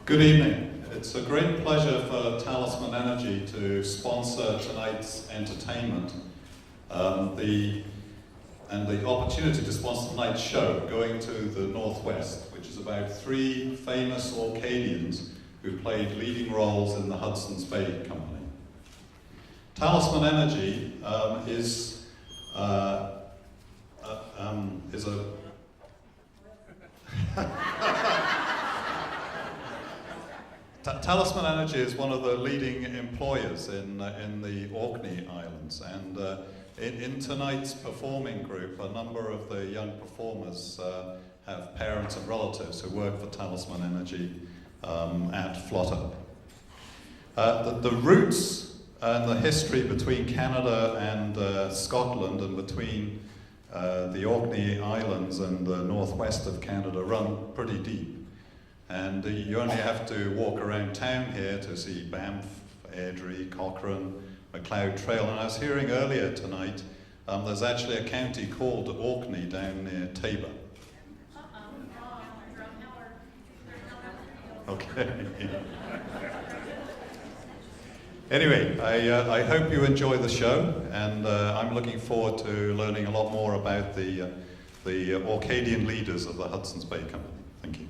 Good evening. It's a great pleasure for Talisman Energy to sponsor tonight's entertainment. The opportunity to sponsor tonight's show, Going to the Northwest, which is about 3 famous Orcadians who played leading roles in the Hudson's Bay Company. Talisman Energy is a Talisman Energy is one of the leading employers in the Orkney Islands, and in tonight's performing group, a number of the young performers have parents and relatives who work for Talisman Energy at Flotter. The roots and the history between Canada and Scotland, and between the Orkney Islands and the northwest of Canada, run pretty deep. And you only have to walk around town here to see Banff, Airdrie, Cochrane, McLeod Trail. And I was hearing earlier tonight, there's actually a county called Orkney down near Tabor. Okay. Anyway, I hope you enjoy the show, and I'm looking forward to learning a lot more about the Orcadian leaders of the Hudson's Bay Company. Thank you.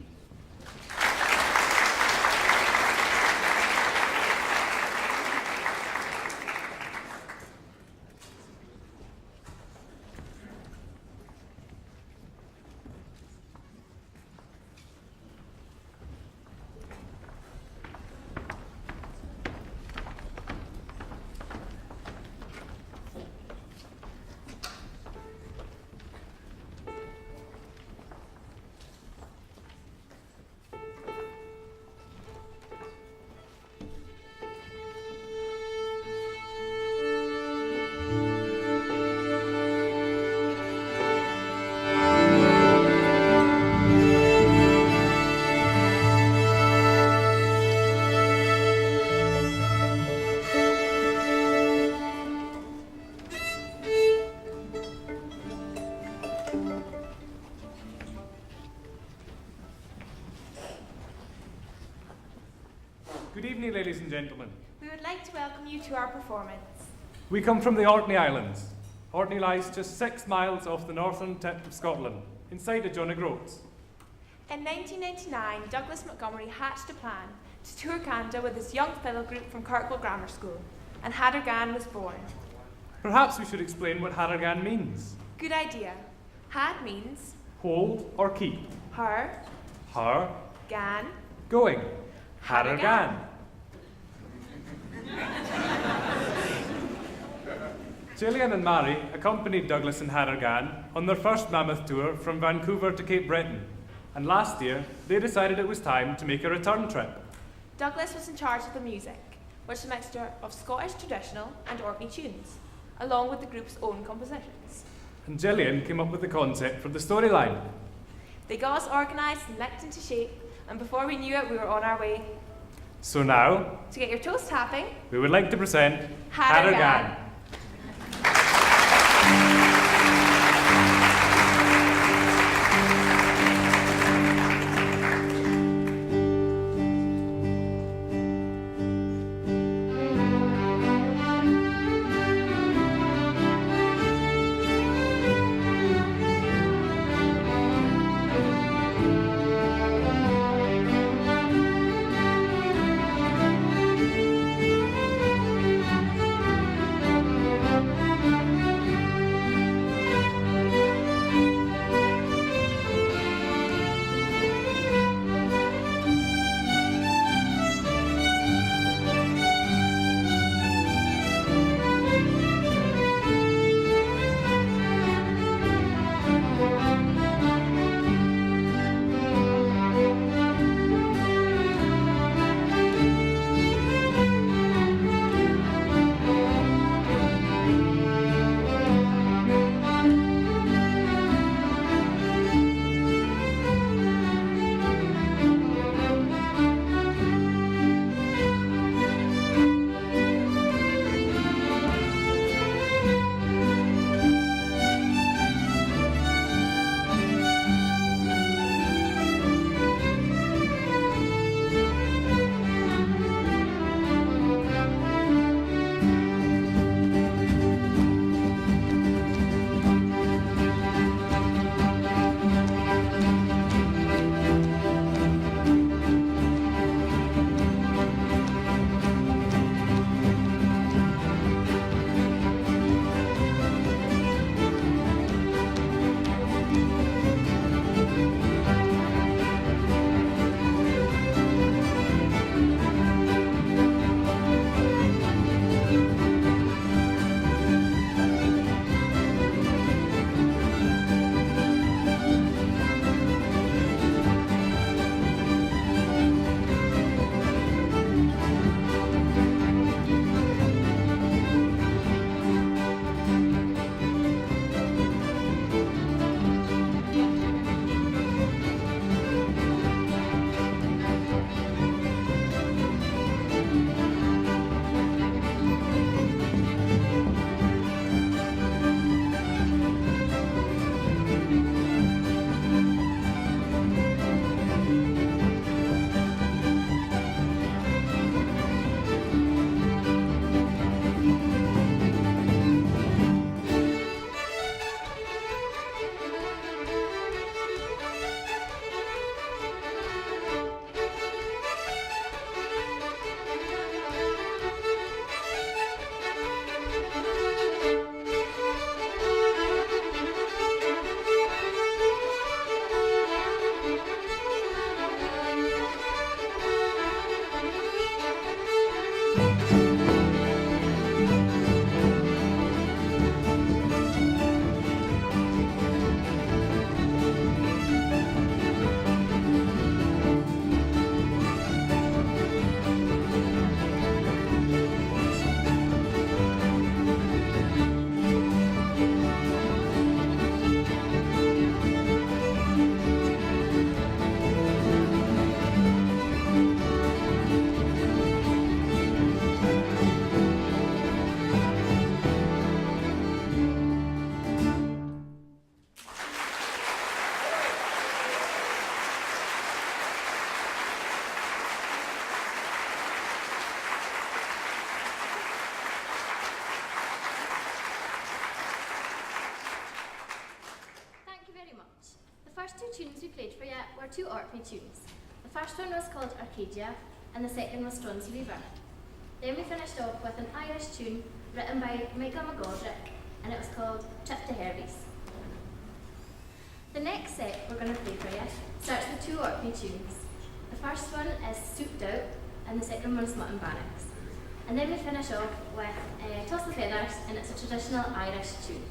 Good evening, ladies and gentlemen. We would like to welcome you to our performance. We come from the Orkney Islands. Orkney lies just 6 miles off the northern tip of Scotland, inside of John O'Groats. In 1999, Douglas Montgomery hatched a plan to tour Canada with his young fellow group from Kirkwall Grammar School, and Gaan was born. Perhaps we should explain what Gaan means. Good idea. Had means Hold or keep. her, Gaan, Going. Gaan. Gillian and Mary accompanied Douglas and Gaan on their first mammoth tour from Vancouver to Cape Breton, and last year they decided it was time to make a return trip. Douglas was in charge of the music, which is a mixture of Scottish traditional and Orkney tunes, along with the group's own compositions. And Gillian came up with the concept for the storyline. They got us organised and licked into shape, and before we knew it, we were on our way. So now, To get your toes tapping, we would like to present Gaan. The first two tunes we played for you were two Orkney tunes. The first one was called Arcadia and the second was Stronsey Weaver. Then we finished off with an Irish tune written by Michael McGoldrick and it was called Trip to Hervey's. The next set we're going to play for you starts with two Orkney tunes. The first one is Souped Out and the second one is Mutton Bannocks. And then we finish off with Toss the Feathers and it's a traditional Irish tune.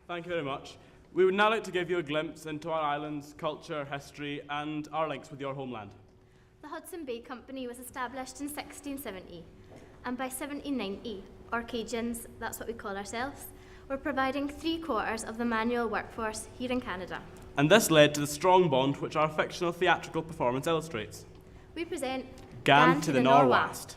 Thank you very much. We would now like to give you a glimpse into our island's culture, history, and our links with your homeland. The Hudson Bay Company was established in 1670, and by 1790, Orcadians, that's what we call ourselves, were providing 3/4 of the manual workforce here in Canada. And this led to the strong bond which our fictional theatrical performance illustrates. We present Gaan to the Wast.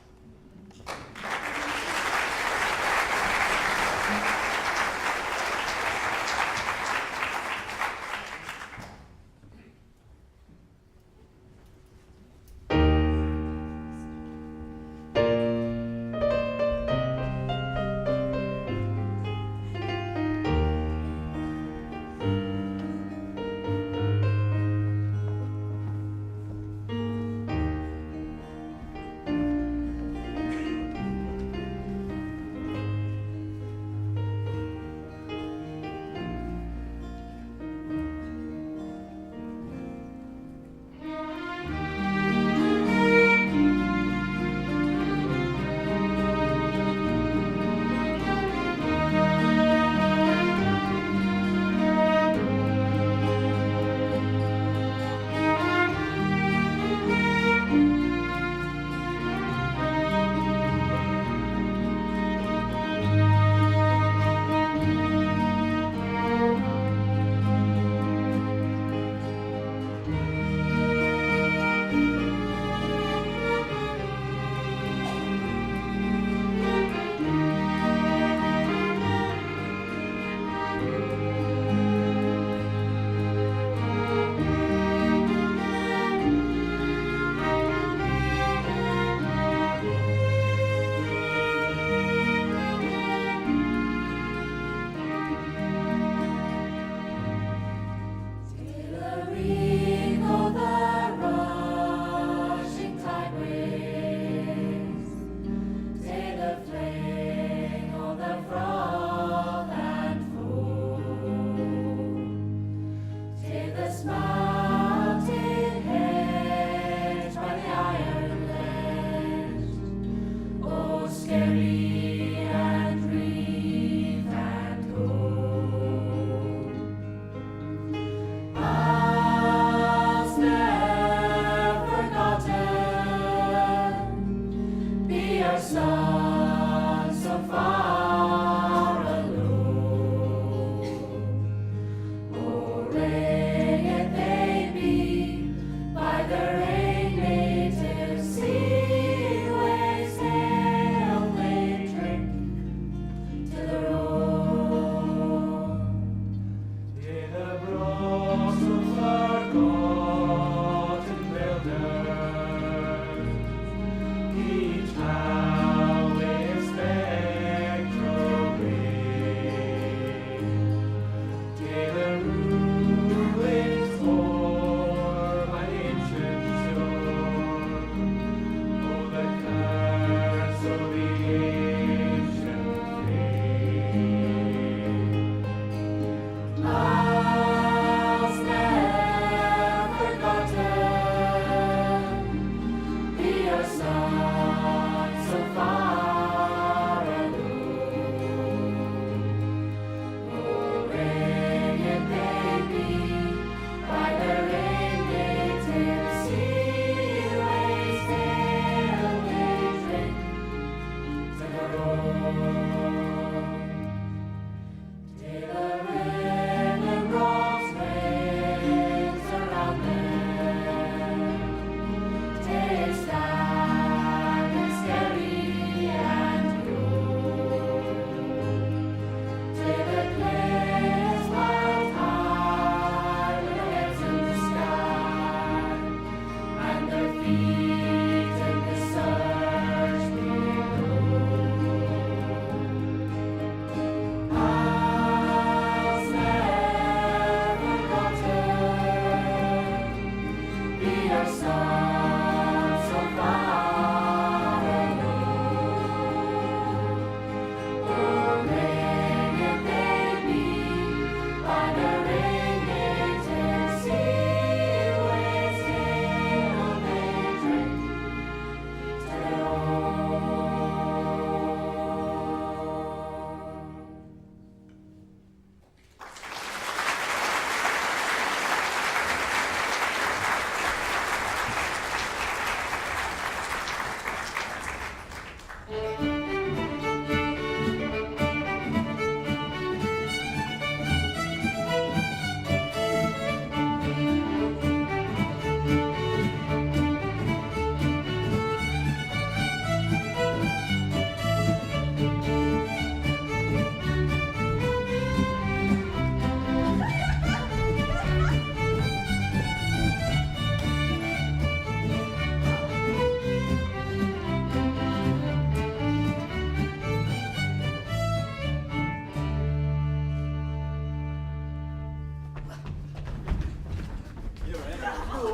Can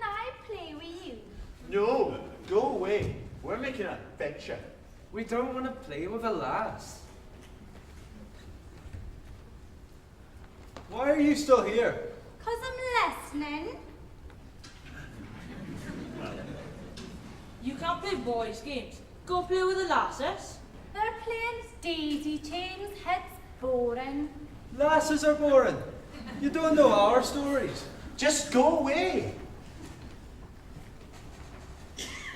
I play with you? No, go away. We're making an adventure. We don't want to play with a lass. Why are you still here? 'Cause I'm listening. You can't play boys' games. Go play with the lasses. They're playing daisy chains. It's boring. Lasses are boring. You don't know our stories. Just go away.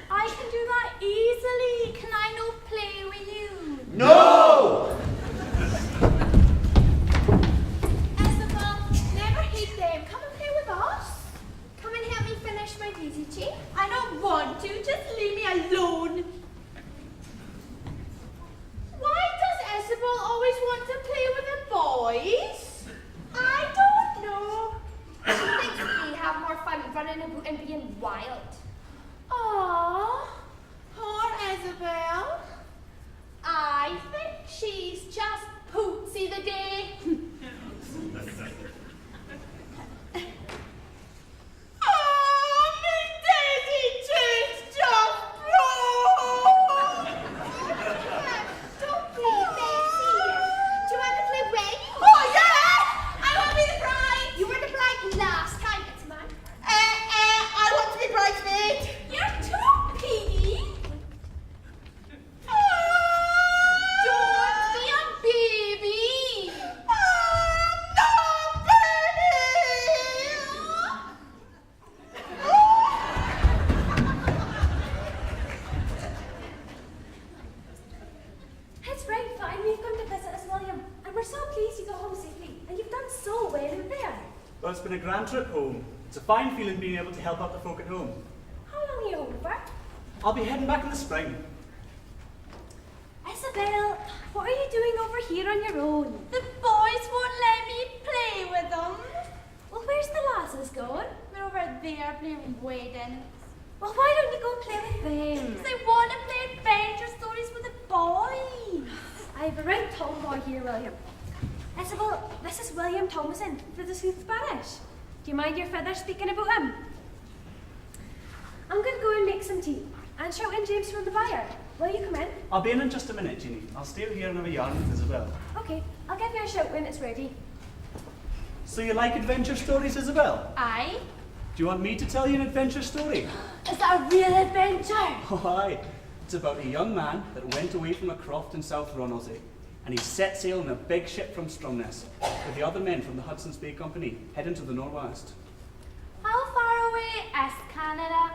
I can do that easily. Can I no play with you? No! Isabel, never hate them. Come and play with us. Come and help me finish my daisy chain. I don't want to. Just leave me alone. Why does Isabel always want to play with the boys? I don't know. She thinks we have more fun running about and being wild. Aww, poor Isabel. I think she's just Pootsy the day. Oh, me daisy chain's just broke. Don't be messy. Do you want to play Ray? Oh yeah! I want to be the bride. You were the bride last time. It's mine. I want to be bridesmaid. You're too piggy. Don't be a baby. No, baby. It's right, fine. You've come to visit us, William, and we're so pleased you got home safely, and you've done so well in there. Well, it's been a grand trip home. It's a fine feeling being able to help out the folk at home. How long are you home for? I'll be heading back in the spring. Isabel, what are you doing over here on your own? The boys won't let me play with them. Well, where's the lasses gone? They're over there playing weddings. Well, why don't you go play with them? Because I want to play adventure stories with the boys. I have a right tomboy here, William. Isabel, this is William Thomason, for the Sooth Parish. Do you mind your feather speaking about him? I'm going to go and make some tea and shout in James from the byre. Will you come in? I'll be in just a minute, Jeannie. I'll stay out here and have a yarn with Isabel. Okay, I'll give you a shout when it's ready. So you like adventure stories, Isabel? Aye. Do you want me to tell you an adventure story? Is that a real adventure? Oh, aye. It's about a young man that went away from a croft in South Ronaldsay, and he set sail in a big ship from Stromness with the other men from the Hudson's Bay Company heading to the Nor'West. How far away is Canada?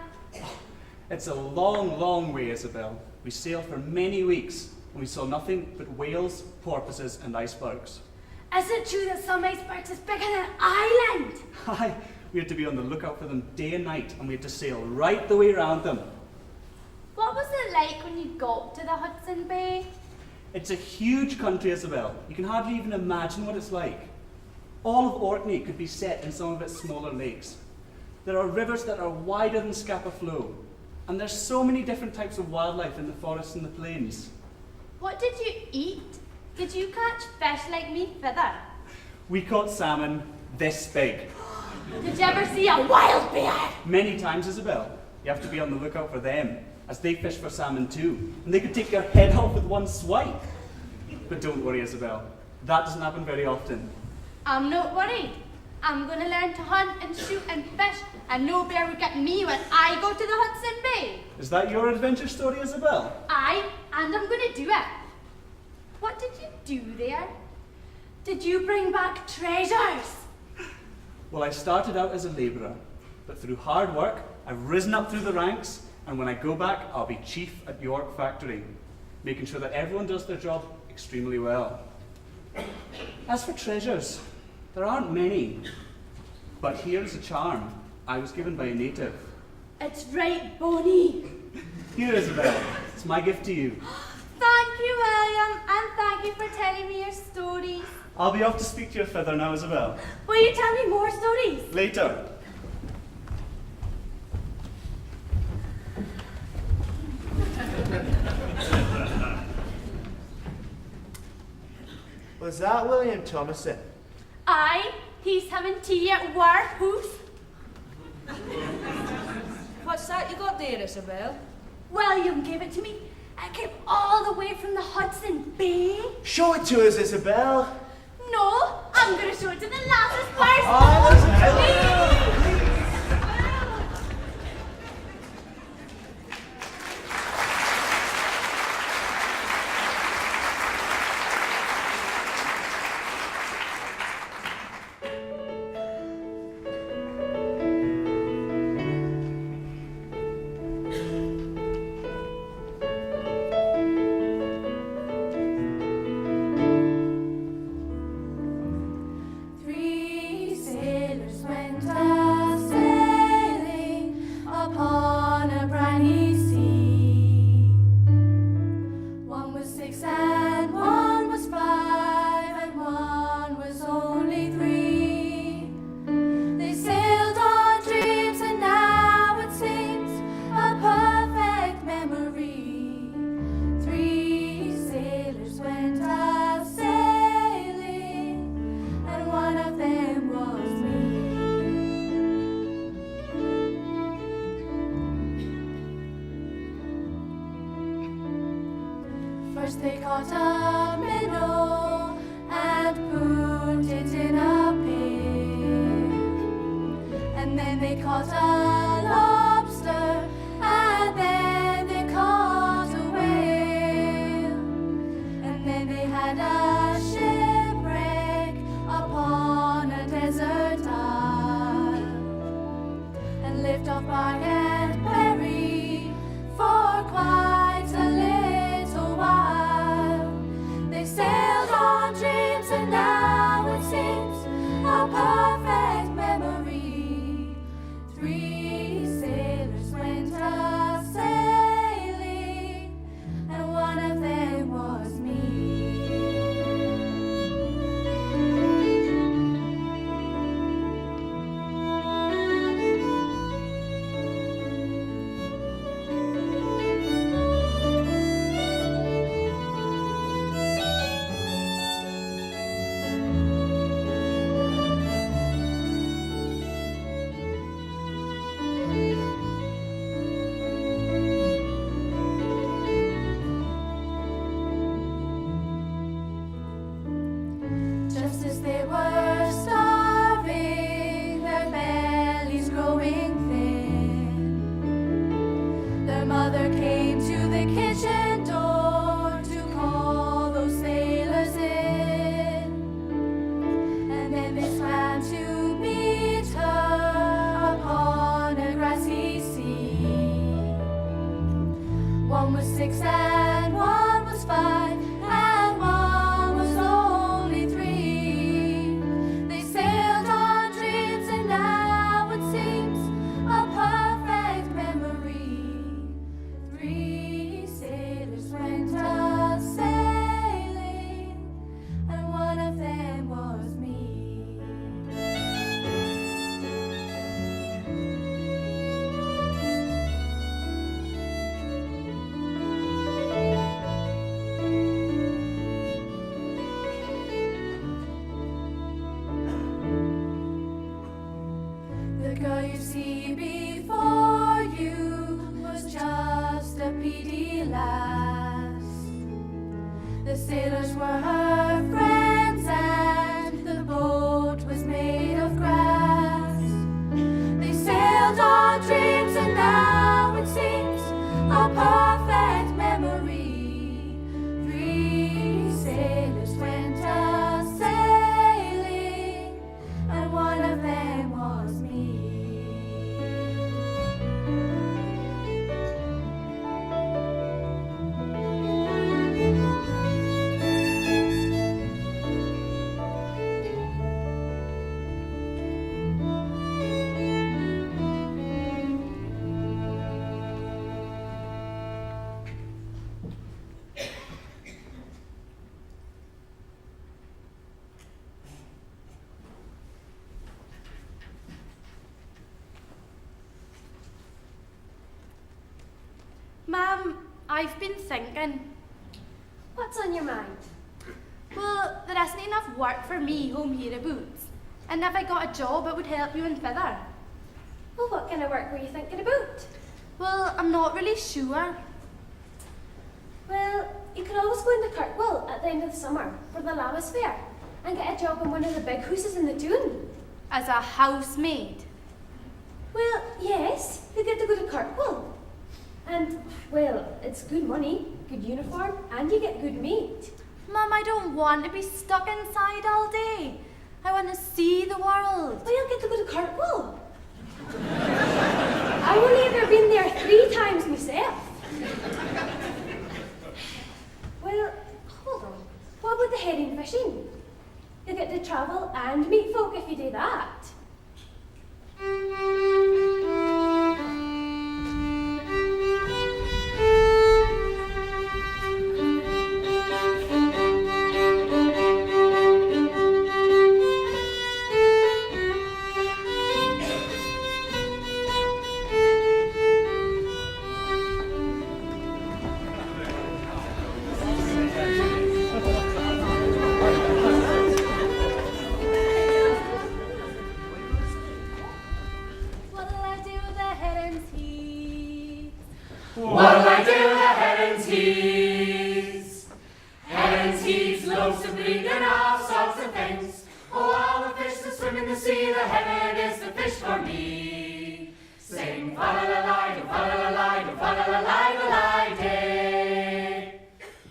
It's a long, long way, Isabel. We sailed for many weeks, and we saw nothing but whales, porpoises, and icebergs. Is it true that some icebergs is bigger than Ireland? Aye, we had to be on the lookout for them day and night, and we had to sail right the way around them. What was it like when you got to the Hudson Bay? It's a huge country, Isabel. You can hardly even imagine what it's like. All of Orkney could be set in some of its smaller lakes. There are rivers that are wider than Scapa Flow, and there's so many different types of wildlife in the forests and the plains. What did you eat? Did you catch fish like me feather? We caught salmon this big. Did you ever see a wild bear? Many times, Isabel. You have to be on the lookout for them, as they fish for salmon too, and they could take your head off with one swipe. But don't worry, Isabel. That doesn't happen very often. I'm not worried. I'm going to learn to hunt and shoot and fish, and no bear will get me when I go to the Hudson Bay. Is that your adventure story, Isabel? Aye, and I'm going to do it. What did you do there? Did you bring back treasures? Well, I started out as a labourer, but through hard work, I've risen up through the ranks, and when I go back, I'll be chief at York Factory, making sure that everyone does their job extremely well. As for treasures, there aren't many, but here is a charm I was given by a native. It's right, Bonnie. Here, Isabel, it's my gift to you. Thank you, William, and thank you for telling me your stories. I'll be off to speak to your feather now, Isabel. Will you tell me more stories? Later. Was that William Thomason? Aye, he's having tea at Warhouse. What's that you got there, Isabel? William gave it to me. It came all the way from the Hudson Bay. Show it to us, Isabel. No, I'm going to show it to the lasses first. Three sailors went a-sailing upon a briny sea. One was 6 and one was 5 and one was only 3. They sailed on dreams and now it seems a perfect memory. Three sailors went a-sailing and one of them was me. First they caught a minnow and put it in a pail, and then they caught a lobster, and then they caught a whale, and then they had a shipwreck upon a desert isle, and lived off bark and berry for quite a little while. They sailed on dreams and now it seems a perfect memory. Three sailors went a-sailing and one of them was me. Just as they were starving, their bellies growing thin, their mother came to the kitchen door to call those sailors in, and then they swam to meet her upon a grassy sea. One was 6 and one was 5 and one was only 3. They sailed on dreams and now it seems a perfect memory. Three sailors went a-sailing and one of them was me. The girl you see before you was just a peaty lass. The sailors were her friends and the boat was made of grass. They sailed on dreams and now it seems a perfect memory. Three sailors went a-sailing and one of them was me. Ma'am, I've been thinking. What's on your mind? Well, there isn't enough work for me home hereabouts. And if I got a job, it would help you in further. Well, what kind of work were you thinking about? Well, I'm not really sure. Well, you could always go into Kirkwall at the end of the summer for the Llamas Fair and get a job in one of the big houses in the town. As a housemaid. Well, yes, you get to go to Kirkwall. And, well, it's good money, good uniform, and you get good meat. Mum, I don't want to be stuck inside all day. I want to see the world. Well, you'll get to go to Kirkwall. I've only ever been there 3 times myself. Well, hold on. What about the herring fishing? You get to travel and meet folk if you do that. What'll I do with the herons' heath? What'll I do with the heron's heath? Heron's heath loves to breed and all sorts of things. Oh, all the fish that swim in the sea, the heron is the fish for me. Sing fa-la-la-li, fa-la-la-li, fa-la-la-li, day.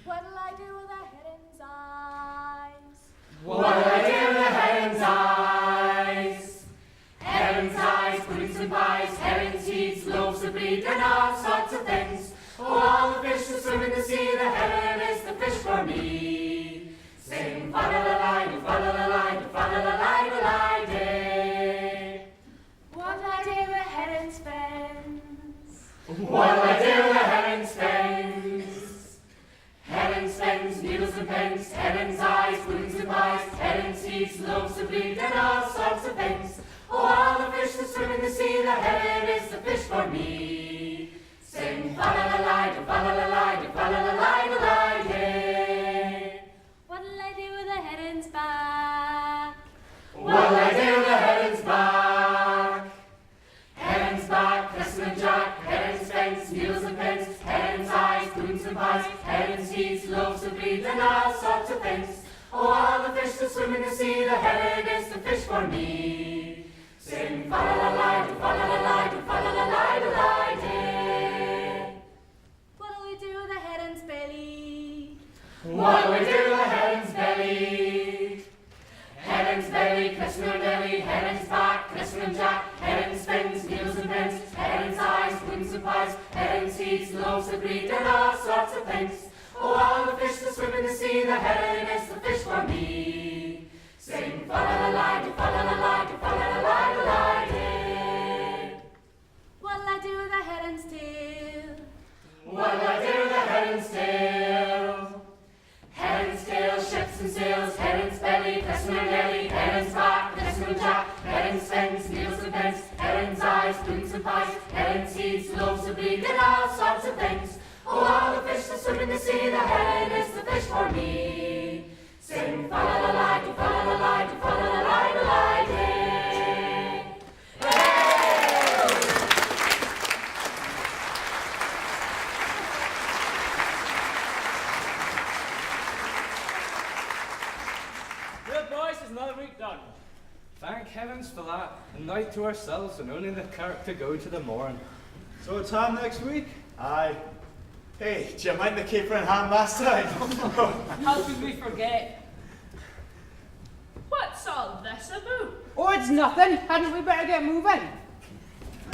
What'll I do with the heron's eyes? What'll I do with the heron's eyes? Heron's eyes, puddings and pies, heron's heath loaves to breed and all sorts of things. Oh, all the fish that swim in the sea, the heron is the fish for me. Sing fa-la-la-li, fa-la-la-li, fa-la-la-li, day. What'll I do with the heron's fins? What'll I do with the heron's fins? Heron's fins, needles and pins, heron's eyes, puddings and pies, heron's heath loaves to breed and all sorts of things. Oh, all the fish that swim in the sea, the heron is the fish for me. Sing fa-la-la-li, fa-la-la-li, fa-la-la-li, day. What'll I do with the heron's back? What'll I do with the heron's back? Heron's back, Christmas and Jack, heron's fence, needles and pins, heron's eyes, puddings and pies, heron's heath loaves to breed and all sorts of things. Oh, all the fish that swim in the sea, the heron is the fish for me. Sing fa-la-la-li, fa-la-la-li, fa-la-la-li, day. What'll we do with the heron's belly? What'll we do with the heron's belly? Heron's belly, Christmas and Nelly, heron's back, Christmas and Jack, heron's fins, needles and pins, heron's eyes, puddings and pies, heron's heath loaves to breed and all sorts of things. Oh, all the fish that swim in the sea, the heron is the fish for me. Sing fa-la-la-li, fa-la-la-li, fa-la-la-li, day. What'll I do with the heron's tail? What'll I do with the heron's tail? Heron's tail, ships and sails, heron's belly, Christmas and Nelly, heron's back, Christmas and Jack, heron's fins, needles and pins, heron's eyes, puddings and pies, heron's heath loaves to breed and all sorts of things. Oh, all the fish that swim in the sea, the heron is the fish for me. Sing fa-la-la-li, fa-la-la-li, fa-la-la-li, day. Hey! Well, boys, it's another week done. Thank heavens for that. A night to ourselves and only the Kirk to go to the morn. So it's on next week? Aye. Hey, do you mind the caper and ham last time? How could we forget? What's all this about? Oh, it's nothing. Hadn't we better get moving?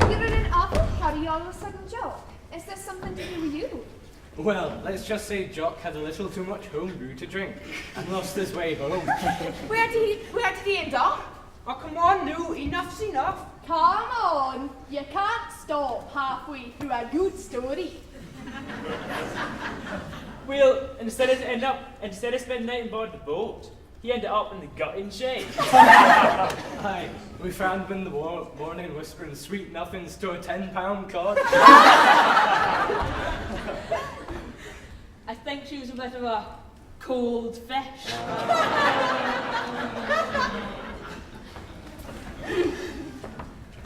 You're in an awful hurry all of a sudden, Jock. Is this something to do with you? Well, let's just say Jock had a little too much home brew to drink and lost his way home. Where did he end up? Oh, come on, now. Enough's enough. Come on. You can't stop halfway through a good story. Well, instead of spending the night on board the boat, he ended up in the gutting shed. Aye, We found him in the morning whispering sweet nothings to a £10 cod. I think she was a bit of a cold fish.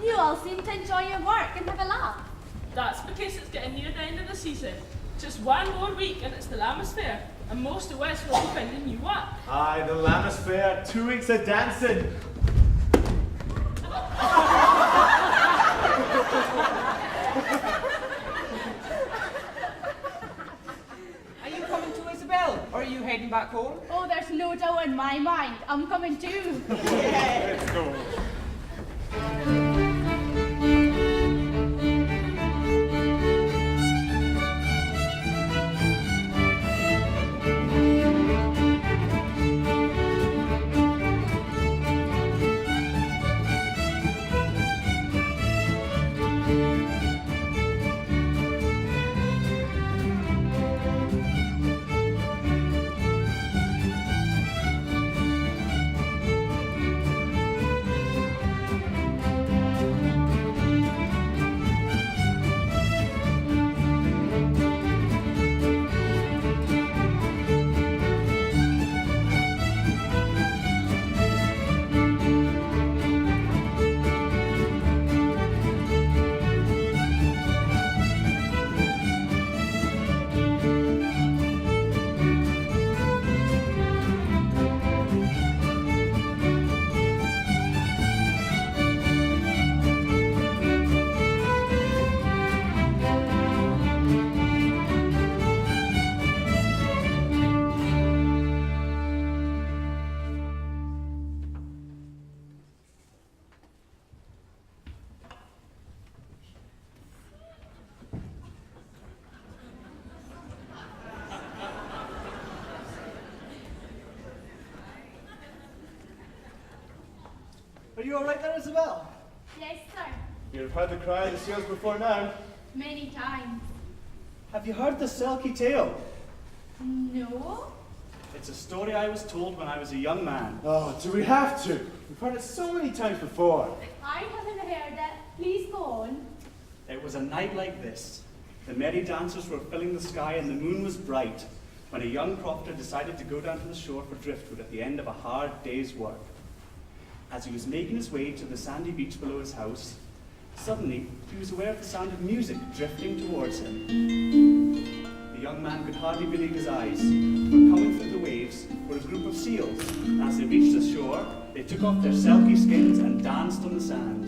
You all seem to enjoy your work and have a laugh. That's because it's getting near the end of the season. Just one more week and it's the Lammas Fair, and most of West will be finding new work. Aye, the Lammas Fair, 2 weeks of dancing. Are you coming too, Isabel? Or are you heading back home? Oh, there's no doubt in my mind. I'm coming too. Yeah. Let's go. Are you alright there, Isabel? Yes, sir. You've heard the cry of the seals before now. Many times. Have you heard the Selkie tale? No. It's a story I was told when I was a young man. Oh, do we have to? We've heard it so many times before. I haven't heard it. Please go on. It was a night like this. The merry dancers were filling the sky and the moon was bright when a young crofter decided to go down to the shore for driftwood at the end of a hard day's work. As he was making his way to the sandy beach below his house, suddenly he was aware of the sound of music drifting towards him. The young man could hardly believe his eyes, for coming through the waves were a group of seals. As they reached the shore, they took off their selkie skins and danced on the sand.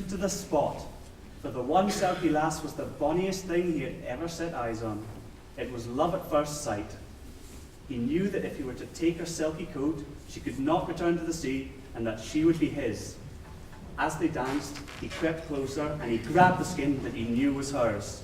To the spot, for the one Selkie lass was the bonniest thing he had ever set eyes on. It was love at first sight. He knew that if he were to take her Selkie coat, she could not return to the sea, and that she would be his. As they danced, he crept closer, and he grabbed the skin that he knew was hers.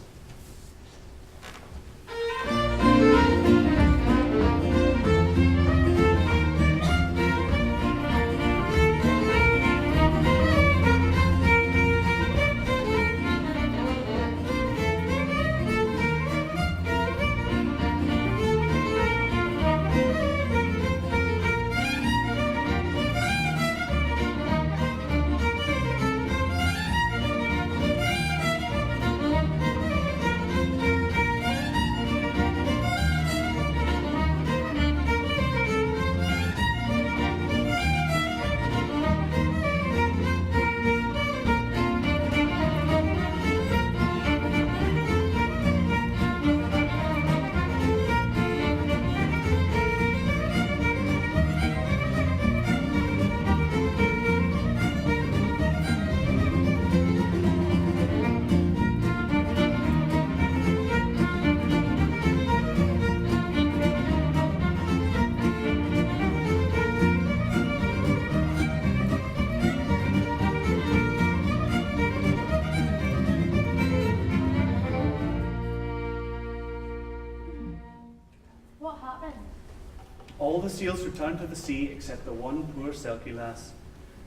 All the seals returned to the sea except the one poor Selkie lass.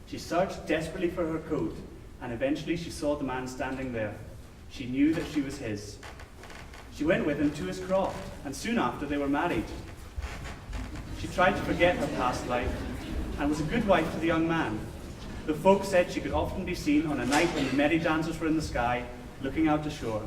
She searched desperately for her coat, and eventually she saw the man standing there. She knew that she was his. She went with him to his croft, and soon after they were married. She tried to forget her past life, and was a good wife to the young man. The folk said she could often be seen on a night when the merry dancers were in the sky, looking out to shore.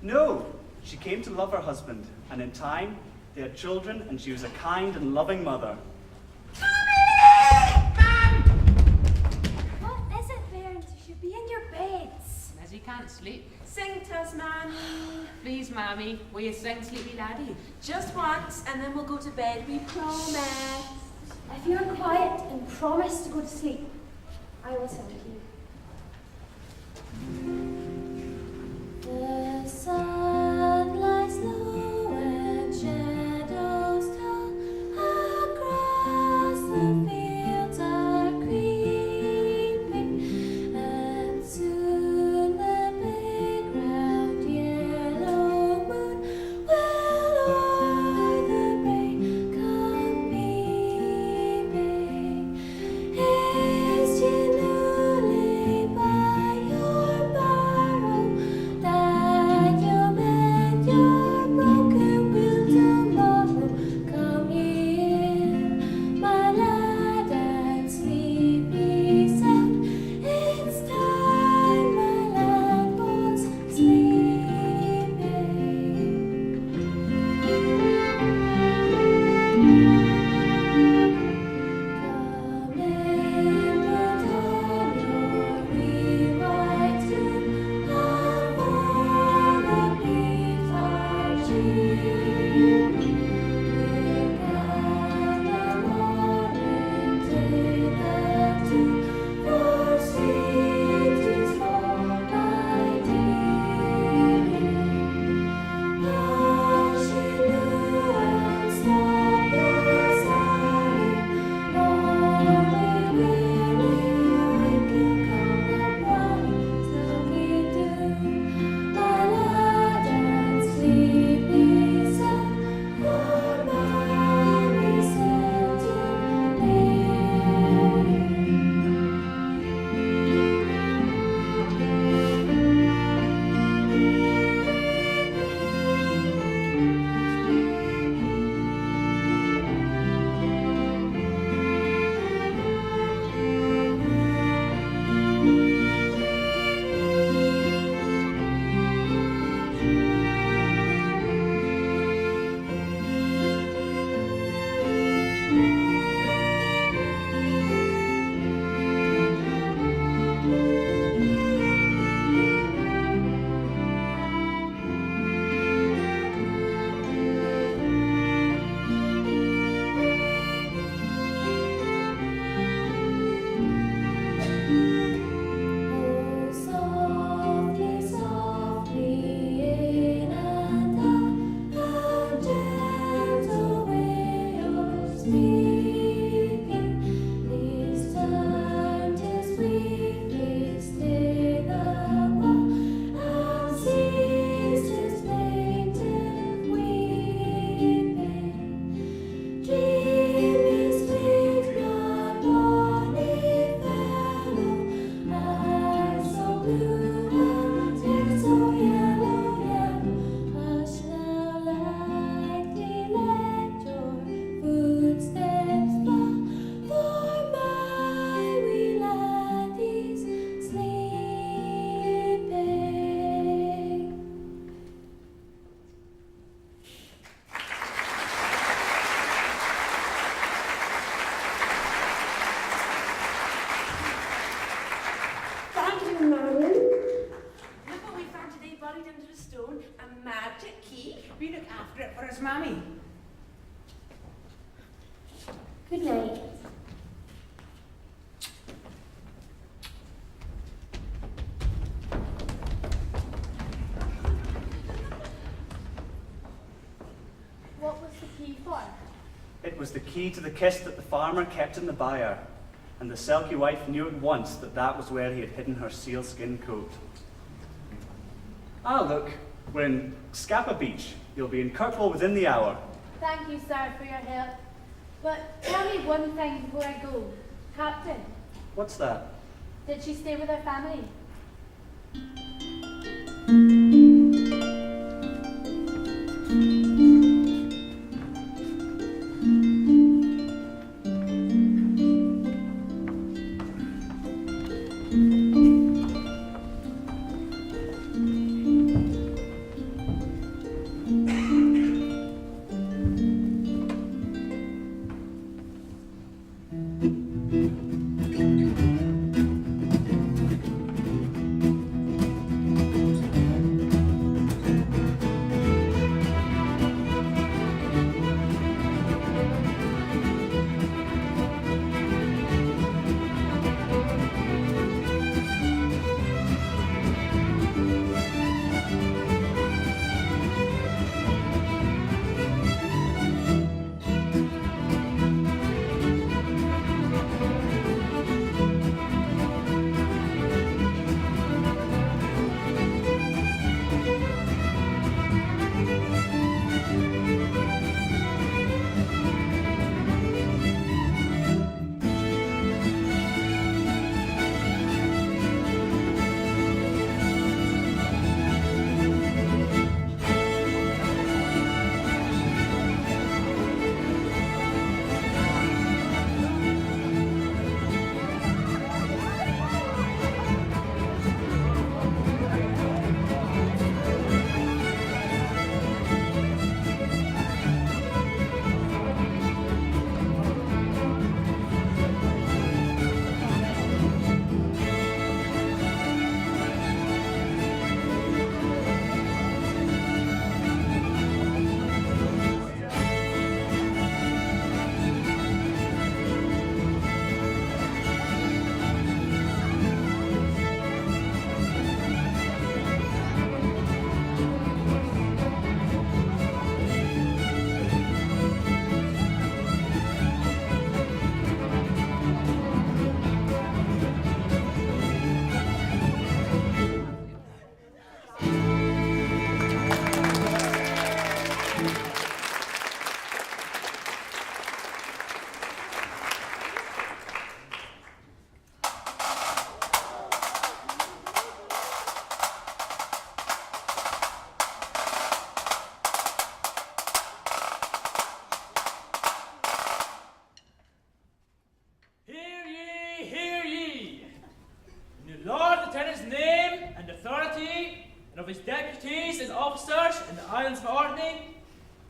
No, she came to love her husband, and in time, they had children, and she was a kind and loving mother. What is it, Bairns? You should be in your beds. As you can't sleep. Sing to us, Mammy. Please, Mammy, will you sing Sleepy Laddie? Just once, and then we'll go to bed, we promise. If you're quiet and promise to go to sleep, I will sing to you. The sun lies low and shadows tall across the fields are creeping, and soon the big round yellow moon will o'er the brae come peeping. Haste ye newly by your Mammy. Good night. What was the key for? It was the key to the kiss that the farmer kept in the byre, and the Selkie wife knew at once that that was where he had hidden her sealskin coat. Ah, look, we're in Scapa Beach. You'll be in Kirkwall within the hour. Thank you, sir, for your help. But tell me one thing before I go. Captain, What's that? did she stay with her family?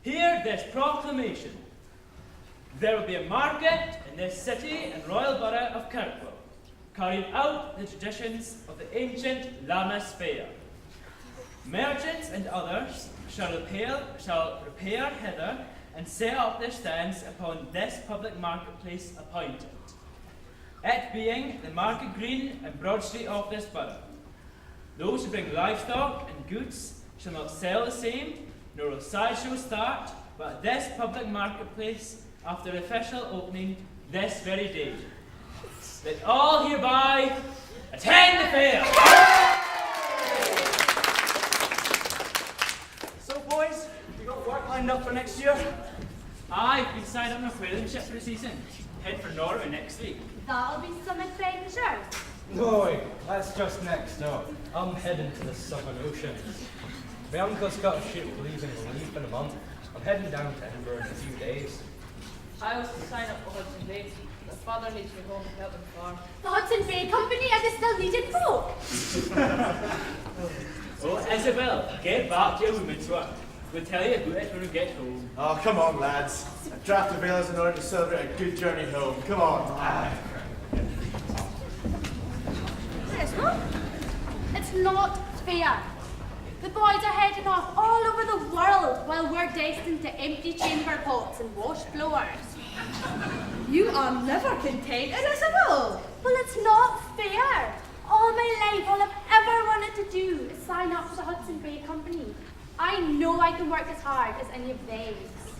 Hear this proclamation. There will be a market in this city and royal borough of Kirkwall, carrying out the traditions of the ancient Lammas Fair. Merchants and others shall repair hither and set up their stands upon this public marketplace appointed, it being the Market Green and Broad Street of this borough. Those who bring livestock and goods shall not sell the same, nor will sideshow start, but at this public marketplace after official opening this very day. Let all hereby attend the fair. So, boys, you got work lined up for next year? I've been signed up on a whaling ship for the season. Head for Norway next week. That'll be some adventure. No, that's just next door. I'm heading to the Southern Ocean. My uncle's got a ship leaving Leaf in a month. I'm heading down to Edinburgh in a few days. I was to sign up for Hudson Bay. My father needs me home to help him farm. The Hudson Bay Company are they still needed folk? Oh, Isabel, get back to your women's work. We'll tell you about it when we get home. Oh, come on, lads. A draft of ales in order to celebrate a good journey home. Come on. Isabel, it's not fair. The boys are heading off all over the world while we're destined to empty chamber pots and wash floors. You are never contented, Isabel. Well, it's not fair. All my life, all I've ever wanted to do is sign up for the Hudson Bay Company. I know I can work as hard as any of them.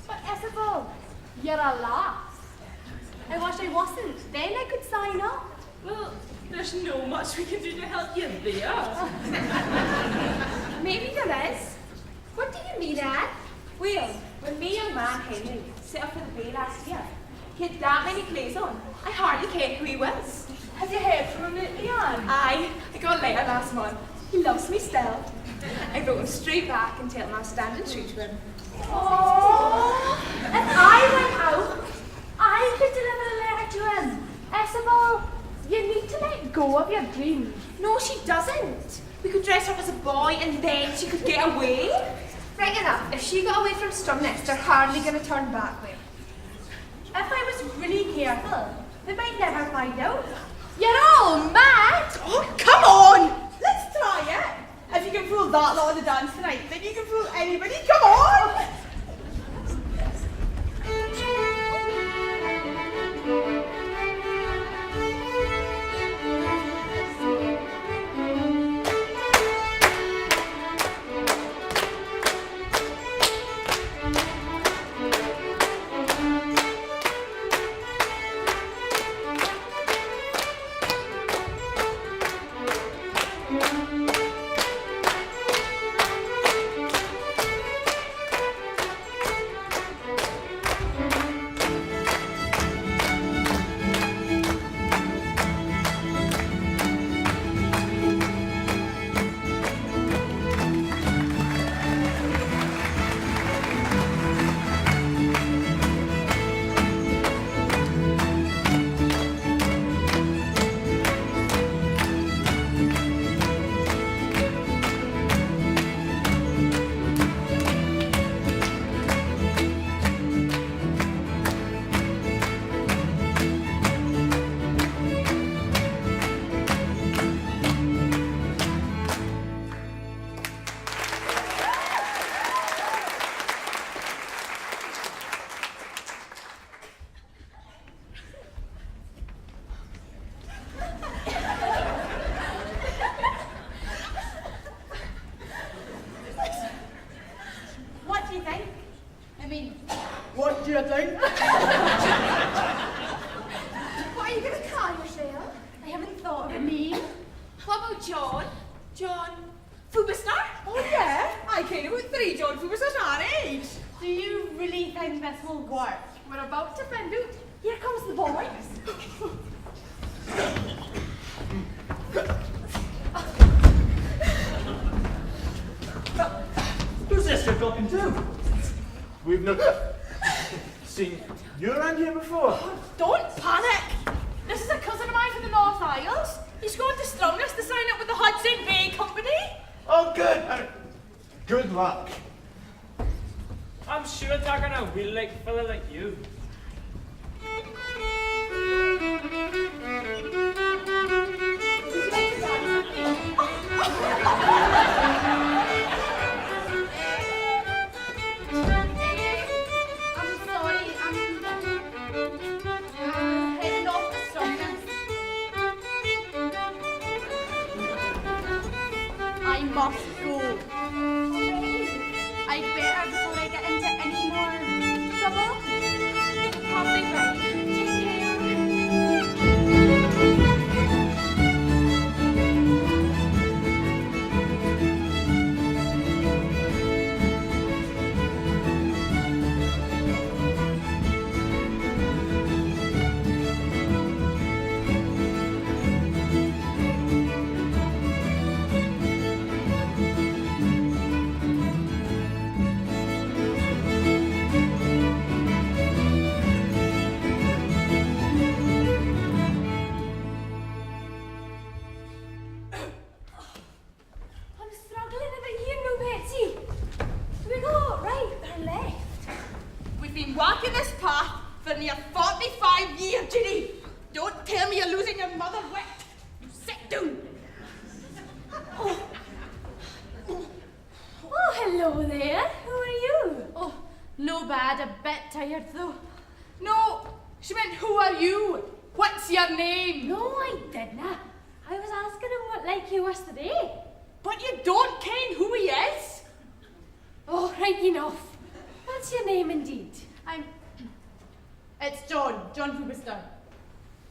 But Isabel, you're a lass. I wish I wasn't. Then I could sign up. Well, there's no much we can do to help you there. Maybe there is. What do you mean, Anne? Well, when me young man Henry set up for the bay last year, he had that many clothes on, I hardly cared who he was. Have you heard from him lately, Anne? I got a letter last month. He loves me still. I wrote him straight back and tell him I'm standing true to him. Oh, if I went out, I could deliver a letter to him. Isabel, you need to let go of your dreams. No, she doesn't. We could dress her up as a boy and then she could get away. Right enough. If she got away from Strumnest, they're hardly going to turn back there. If I was really careful, they might never find out. You're all mad! Oh, come on! Let's try it. If you can fool that lot of the dance tonight, then you can fool anybody. Come on! What do you think? What are you going to call yourself? I haven't thought of a name. What about John? John Fubistar? Oh yeah, I came about 3 John Fubistars our age. Do you really think this will work? We're about to find out. Here comes the boys. Who's this you're talking to? We've not seen you around here before. Don't panic. This is a cousin of mine from the North Isles. He's going to Strumness to sign up with the Hudson Bay Company. Oh, good. Good luck. I'm sure talking a wheel like fella like you. I'm sorry, I'm heading off the strongest. I must go. I'd better before I get into any more trouble. Probably right. Take care. I'm struggling a bit here, no, Betsy. Do we go right or left? We've been walking this path for near 45 years, Ginny. Don't tell me you're losing your mother wit. You sit down. Oh, hello there. Who are you? Oh, no bad. A bit tired though. No, she meant who are you? What's your name? No, I didn't. I was asking him what like he was today. But you don't ken who he is? Oh, right enough. What's your name indeed? It's John Rubinstein.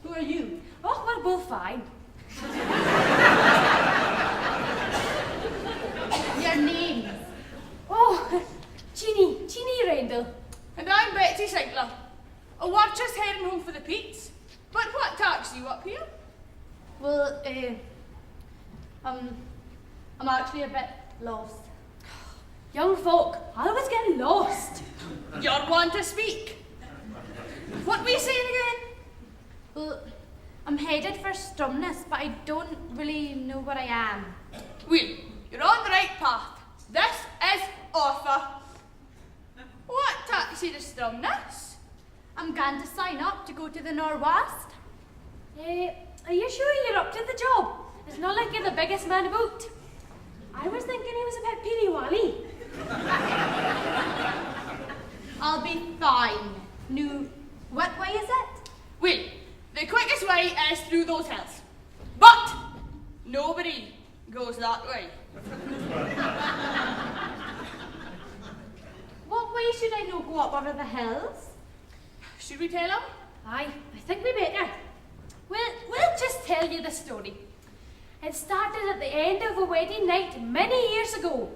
Who are you? Oh, we're both fine. Your names? Oh, Jeannie Randall. And I'm Betsy Sinclair. Oh, we're just heading home for the Peats. But what takes you up here? Well, I'm actually a bit lost. Young folk, always getting lost. You're one to speak. What were you saying again? Well, I'm headed for Stromness, but I don't really know where I am. Well, you're on the right path. This is Arthur. What takes you to Stromness? I'm going to sign up to go to the Wast. Are you sure you're up to the job? It's not like you're the biggest man about. I was thinking he was a bit peely-wally. I'll be fine. No, what way is it? Well, the quickest way is through those hills. But nobody goes that way. What way should I not go up over the hills? Should we tell him? Aye, I think we better. We'll just tell you the story. It started at the end of a wedding night many years ago.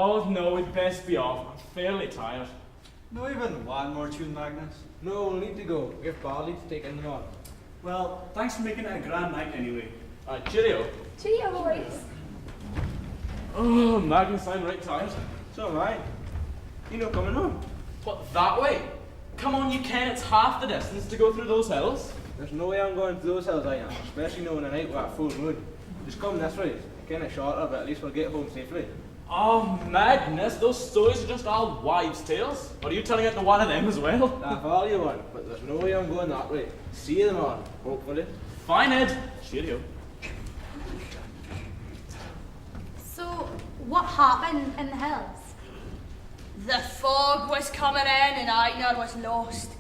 Oh no, we'd best be off. I'm fairly tired. No even one more tune, Magnus. No, we'll need to go. We have Barley to take in the on. Well, thanks for making it a grand night anyway. Cheerio. Cheerio, boys. Oh, Magnus, I'm right tired. So am I. You know coming home. What, that way? Come on, you can. It's half the distance to go through those hills. There's no way I'm going through those hills, I am. Especially knowing a night with a full moon. Just come this way. Kind of shorter, but at least we'll get home safely. Oh, Magnus, those stories are just all wives' tales. Or are you telling it to one of them as well? That's all you want, but there's no way I'm going that way. See you tomorrow, hopefully. Fine, Ed. Cheerio. So, what happened in the hills? The fog was coming in and Einar was lost.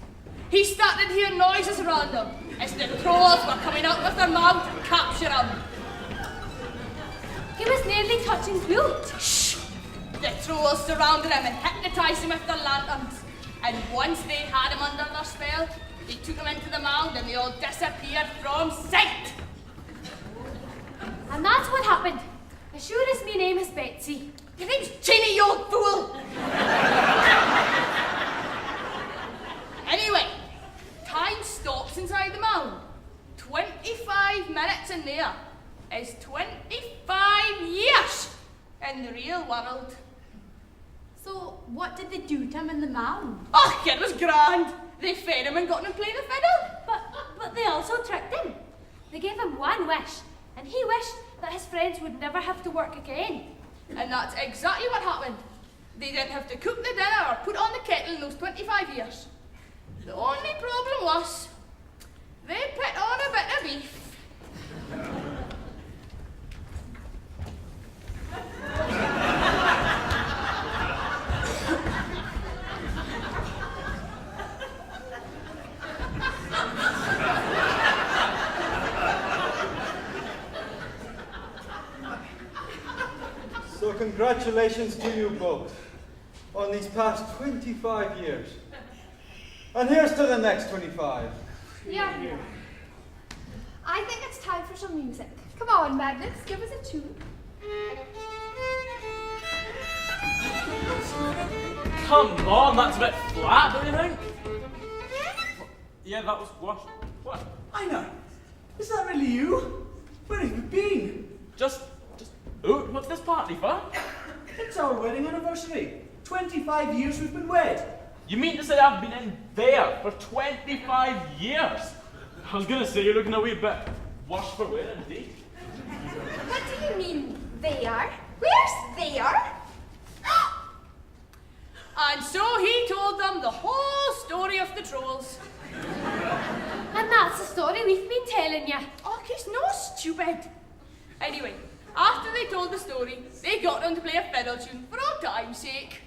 He started hearing noises around him as the trolls were coming out with their mouth to capture him. He was nearly touching flute. Shh! The trolls surrounded him and hypnotised him with their lanterns. And once they had him under their spell, they took him into the mound and they all disappeared from sight. And that's what happened. As sure as my name is Betsy. Your name's Cheney, you old fool! Anyway, time stops inside the mound. 25 minutes in there is 25 years in the real world. So, what did they do to him in the mound? Oh, it was grand. They fed him and got him to play the fiddle. But they also tricked him. They gave him one wish, and he wished that his friends would never have to work again. And that's exactly what happened. They didn't have to cook the dinner or put on the kettle in those 25 years. The only problem was, they put on a bit of beef. So congratulations to you both on these past 25 years. And here's to the next 25. Yeah. I think it's time for some music. Come on, Magnus, give us a tune. Come on, that's a bit flat, don't you think? Yeah, that was Wast. What? Einar, is that really you? Where have you been? Just out. What's this party for? It's our wedding anniversary. 25 years we've been wed. You mean to say I've been in there for 25 years? I was gonna say you're looking a wee bit worse for wear indeed. What do you mean, they are? Where's they are? And so he told them the whole story of the trolls. And that's the story we've been telling you. Oh, he's no stupid. Anyway, after they told the story, they got him to play a fiddle tune for old time's sake.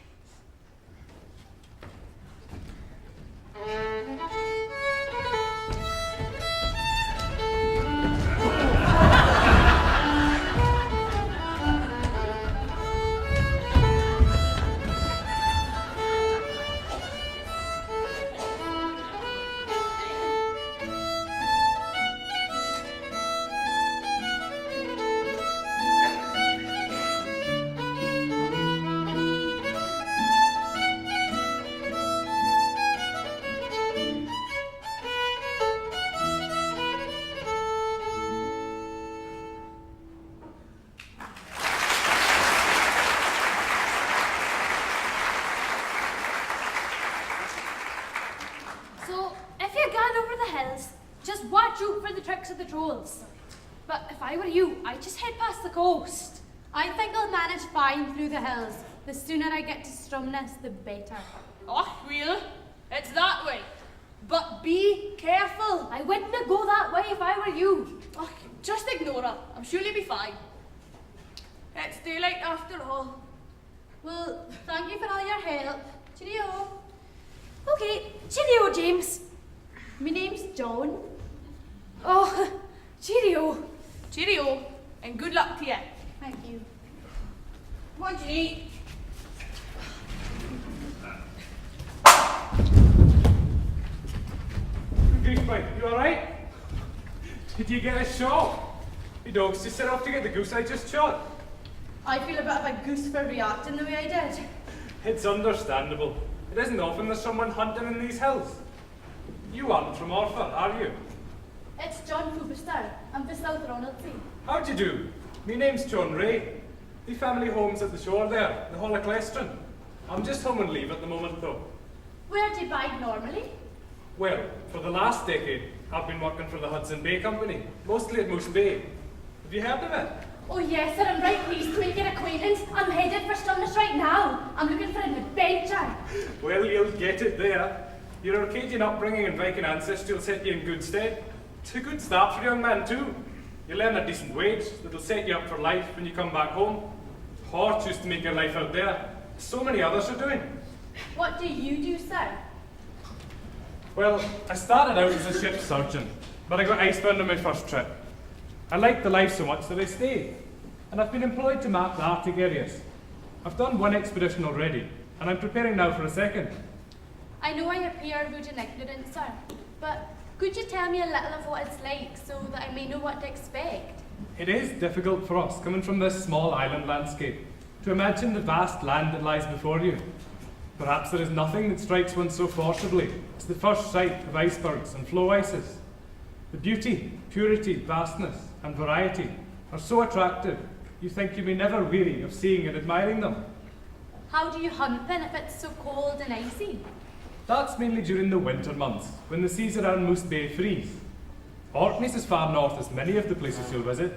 Just watch out for the tricks of the trolls. But if I were you, I'd just head past the coast. I think I'll manage fine through the hills. The sooner I get to Stromness, the better. Oh, well, it's that way. But be careful. I wouldn't go that way if I were you. Oh, just ignore her. I'm sure you'll be fine. It's daylight after all. Well, thank you for all your help. Cheerio. Okay, cheerio, James. My name's John. Oh, cheerio. Cheerio, and good luck to you. Thank you. Come on, Ginny. Goosebite, you alright? Did you get a shot? You dogs just set off to get the goose I just shot. I feel a bit of a goose for reacting the way I did. It's understandable. It isn't often there's someone hunting in these hills. You aren't from Orford, are you? It's John Fuberster. I'm for South Ronaldsay. How'd you do? Me name's John Ray. The family home's at the shore there, the Holoclestron. I'm just home on leave at the moment though. Where do you bide normally? Well, for the last decade, I've been working for the Hudson Bay Company, mostly at Moose Bay. Have you heard of it? Oh yes, sir, I'm right pleased to make your acquaintance. I'm headed for Stromness right now. I'm looking for an adventure. Well, you'll get it there. Your Arcadian upbringing and Viking ancestry will set you in good stead. It's a good start for a young man too. You'll earn a decent wage that'll set you up for life when you come back home. Hard used to make your life out there. So many others are doing. What do you do, sir? Well, I started out as a ship's surgeon, but I got icebound on my first trip. I liked the life so much that I stayed, and I've been employed to map the Arctic areas. I've done one expedition already, and I'm preparing now for a second. I know I appear rude and ignorant, sir, but could you tell me a little of what it's like so that I may know what to expect? It is difficult for us, coming from this small island landscape. to imagine the vast land that lies before you. Perhaps there is nothing that strikes one so forcibly as the first sight of icebergs and floe ices. The beauty, purity, vastness, and variety are so attractive, you think you may never weary of seeing and admiring them. How do you hunt then if it's so cold and icy? That's mainly during the winter months, when the seas around Moose Bay freeze. Orkney's as far north as many of the places you'll visit,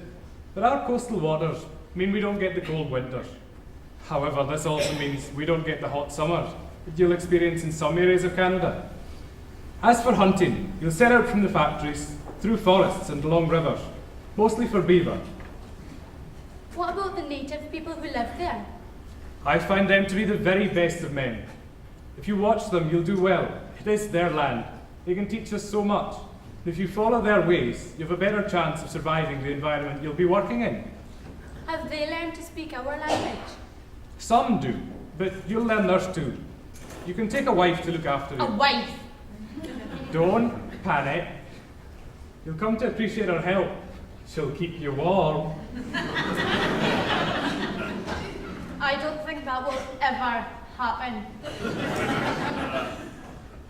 but our coastal waters mean we don't get the cold winters. However, this also means we don't get the hot summers that you'll experience in some areas of Canada. As for hunting, you'll set out from the factories, through forests and along rivers, mostly for beaver. What about the native people who live there? I find them to be the very best of men. If you watch them, you'll do well. It is their land. They can teach us so much. And if you follow their ways, you have a better chance of surviving the environment you'll be working in. Have they learned to speak our language? Some do, but you'll learn theirs too. You can take a wife to look after you. A wife? Don't panic. You'll come to appreciate her help. She'll keep you warm. I don't think that will ever happen.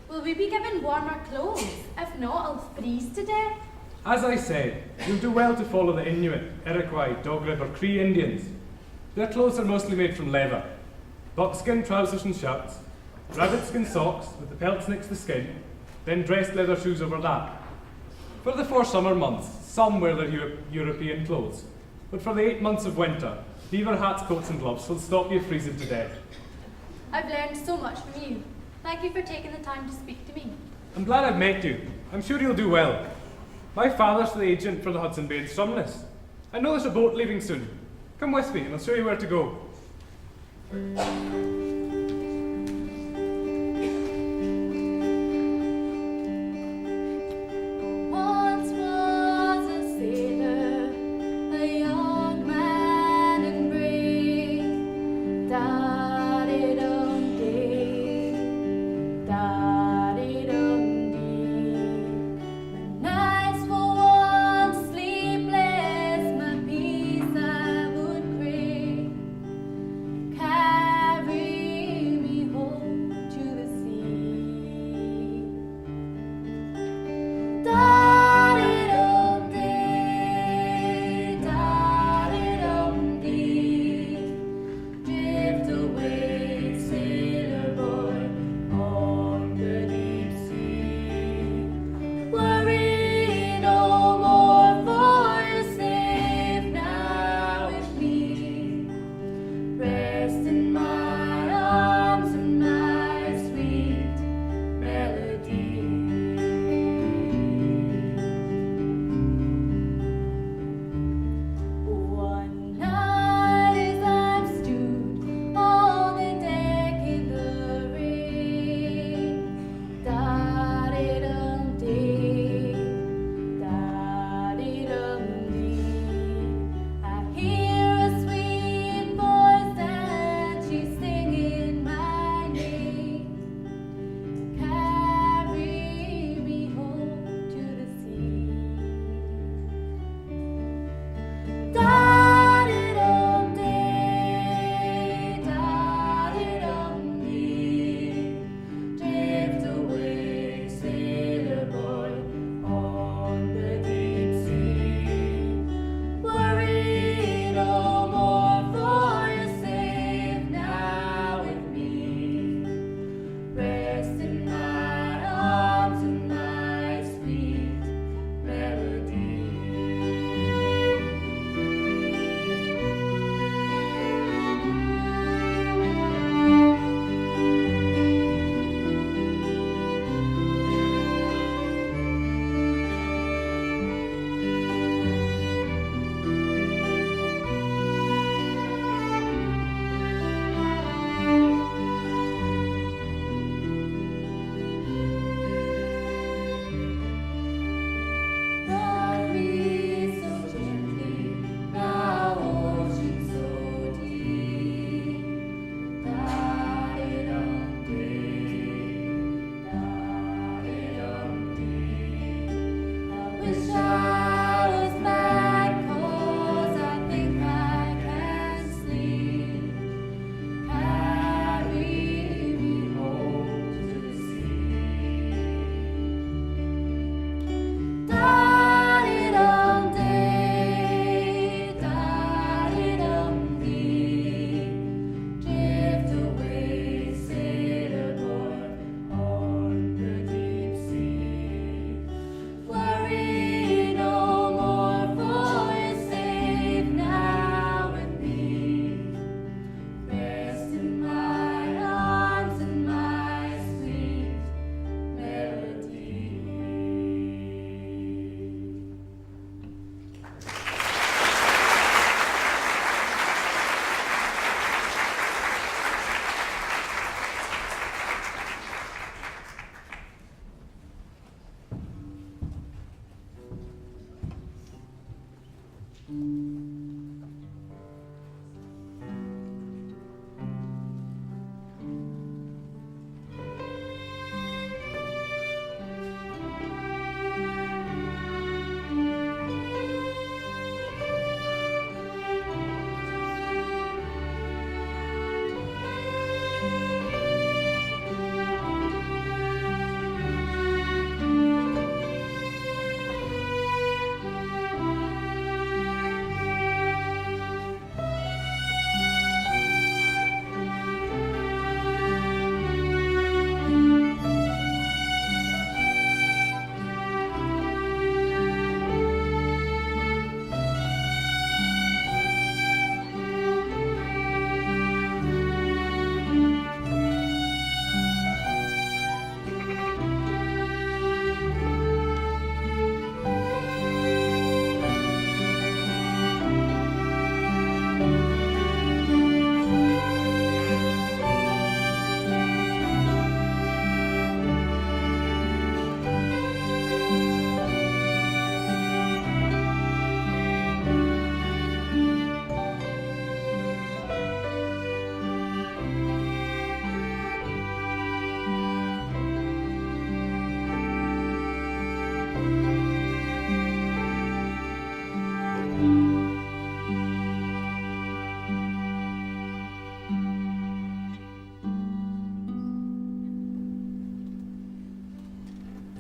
Will we be given warmer clothes? If not, I'll freeze to death. As I said, you'll do well to follow the Inuit, Iroquois, Dog Rib, or Cree Indians. Their clothes are mostly made from leather. Buckskin trousers and shirts, rabbit skin socks with the pelts next to the skin, then dressed leather shoes over that. For the 4 summer months, some wear their European clothes, but for the 8 months of winter, beaver hats, coats and gloves will stop you freezing to death. I've learned so much from you. Thank you for taking the time to speak to me. I'm glad I've met you. I'm sure you'll do well. My father's the agent for the Hudson Bay and Stromness. I know there's a boat leaving soon. Come with me and I'll show you where to go. Once was a sailor, a young man and brave. Da-dee-dum-dee, da-dee-dum-dee. My nights were once sleepless, my peace I would crave. Carry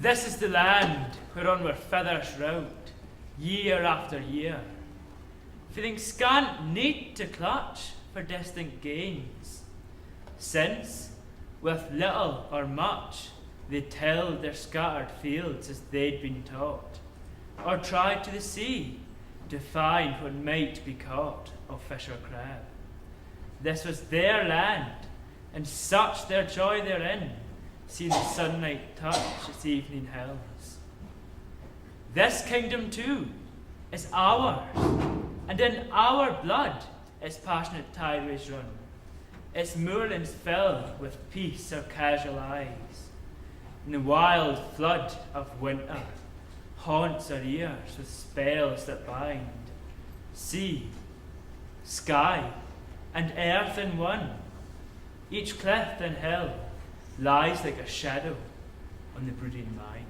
This is the land whereon we're feathers rout, year after year, feeling scant need to clutch for distant gains, since, with little or much, they tilled their scattered fields as they'd been taught, or tried to the sea to find what might be caught of fish or crab. This was their land, and such their joy therein, seeing the sunlight touch its evening hills. This kingdom too is ours, and in our blood its passionate tideways run, its moorlands filled with peace our casual eyes. In the wild flood of winter haunts our ears with spells that bind. Sea, sky, and earth in one, each cliff and hill lies like a shadow on the brooding mind.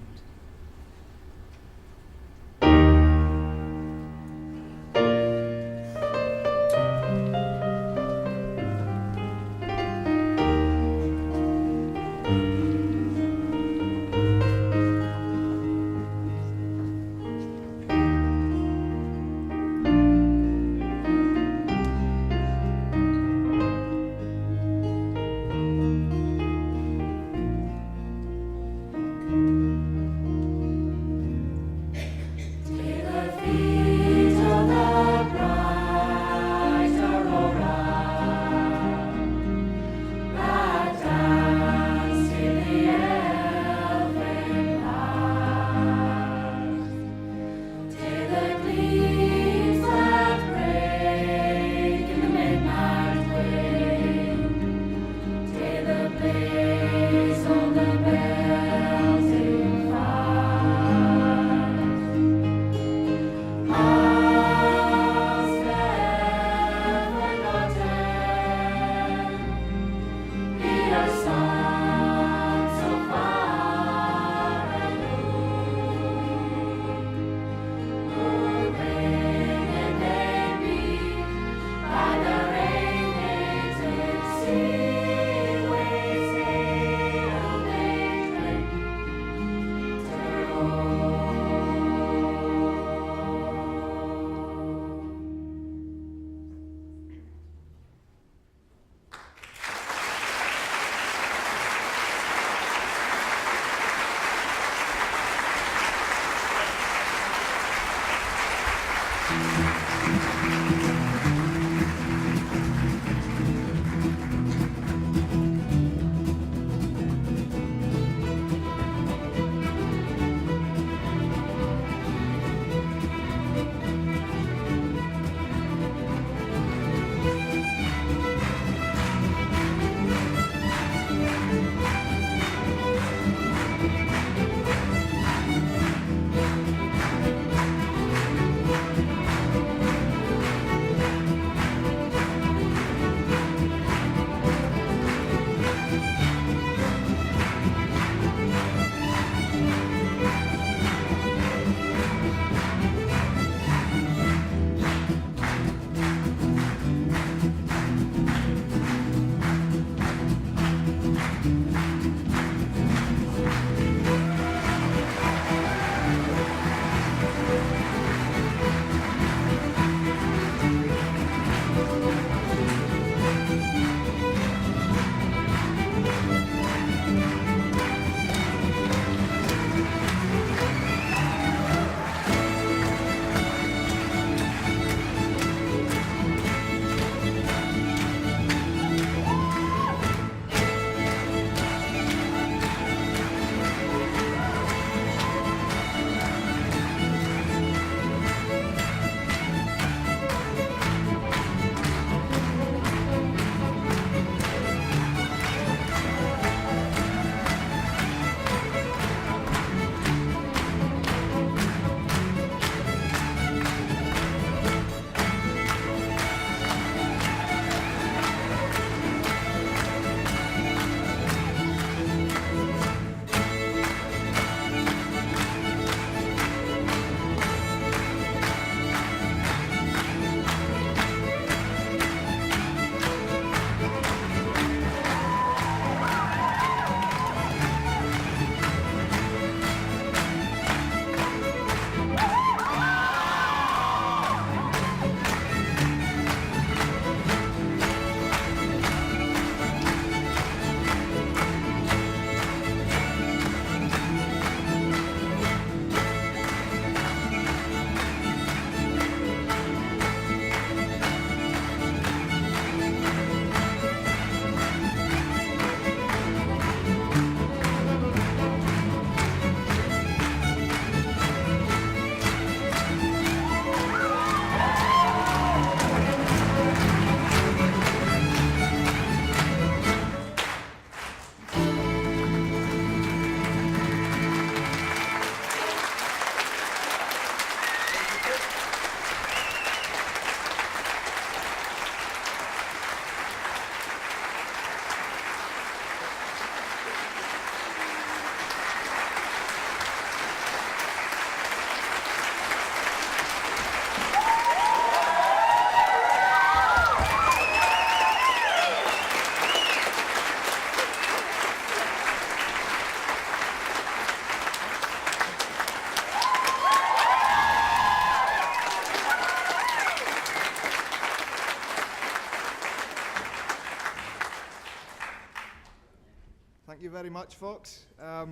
Thank you very much, folks. Well,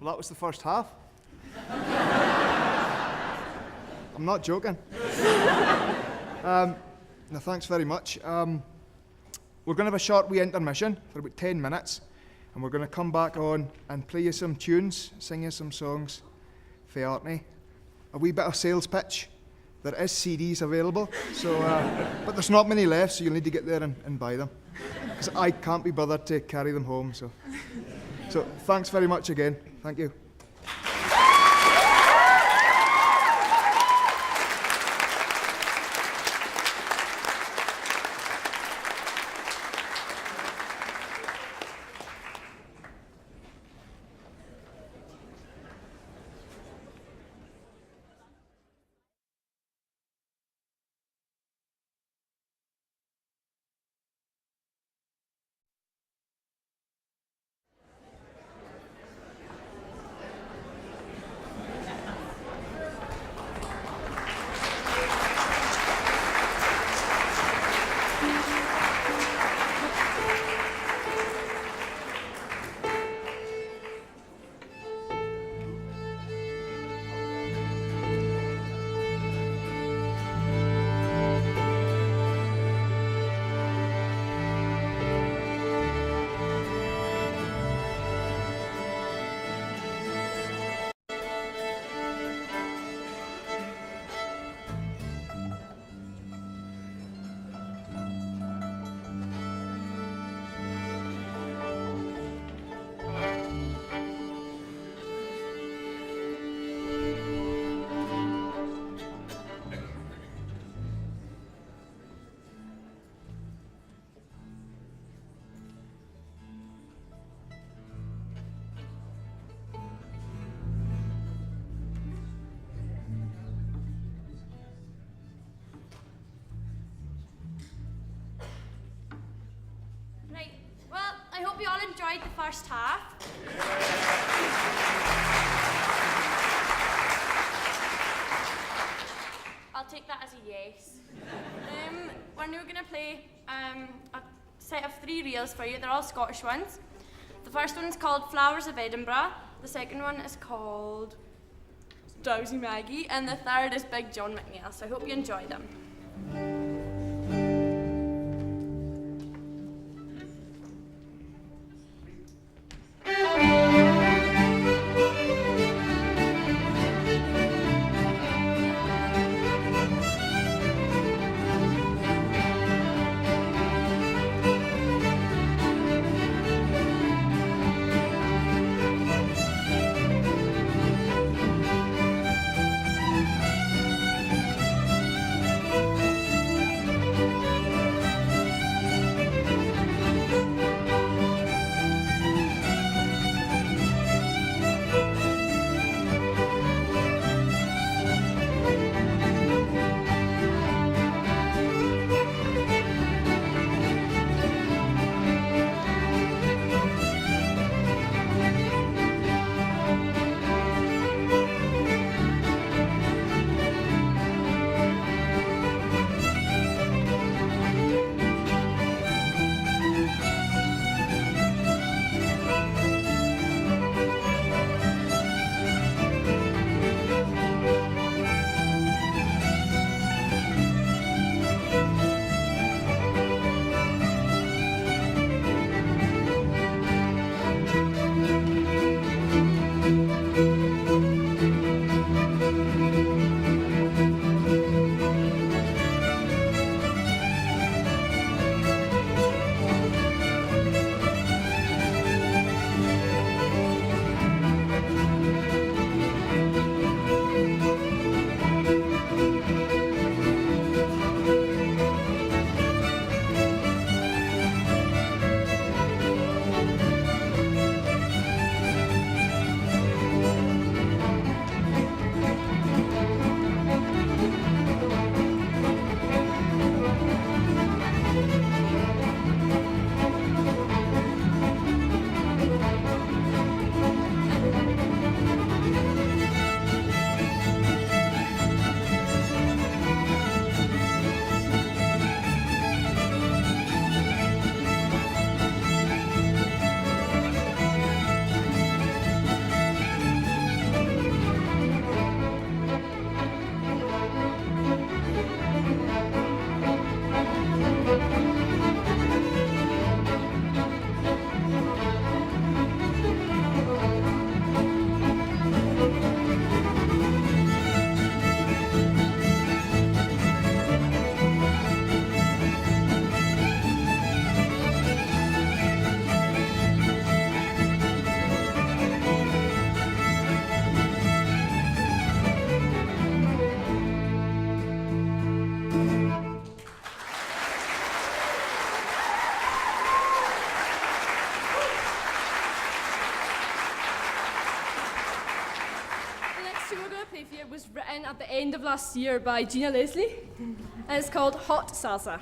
that was the first half. I'm not joking. No, thanks very much. We're going to have a short wee intermission for about 10 minutes, and we're going to come back on and play you some tunes, sing you some songs for Orkney. A wee bit of sales pitch. There is CDs available, so but there's not many left, so you'll need to get there and buy them. Because I can't be bothered to carry them home, so thanks very much again. Thank you. Right, well, I hope you all enjoyed the first half. I'll take that as a yes. We're now going to play a set of 3 reels for you. They're all Scottish ones. The first one's called Flowers of Edinburgh. The second one is called Drowsy Maggie. And the third is Big John McNeil. So I hope you enjoy them. Thank was written at the end of last year by Gina Leslie, and it's called Hot Salsa.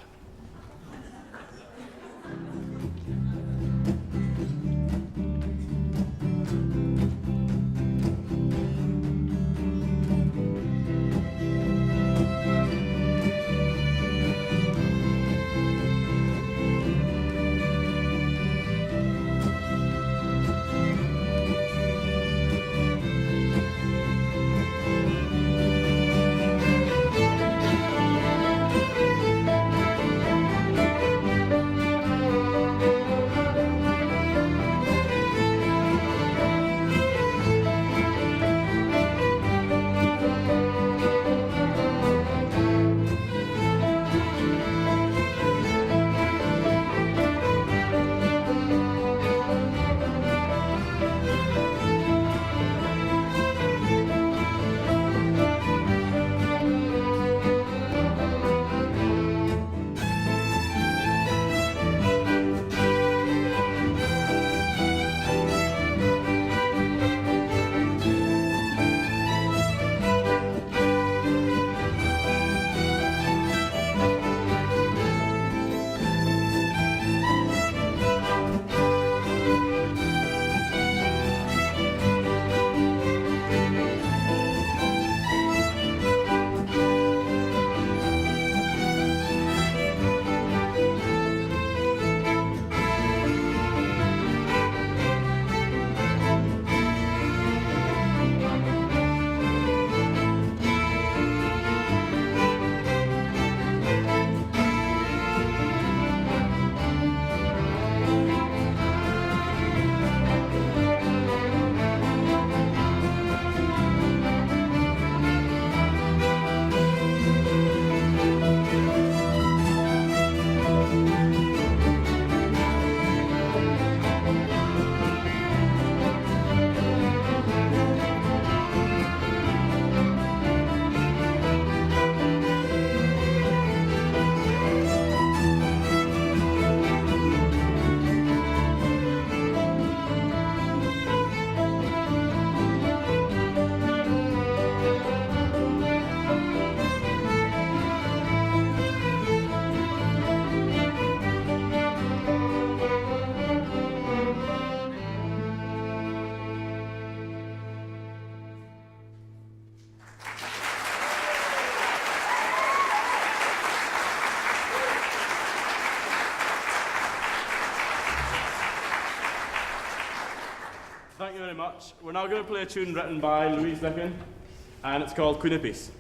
Thank you very much. We're now going to play a tune written by Louise Dickon, and it's called Queen of Peace.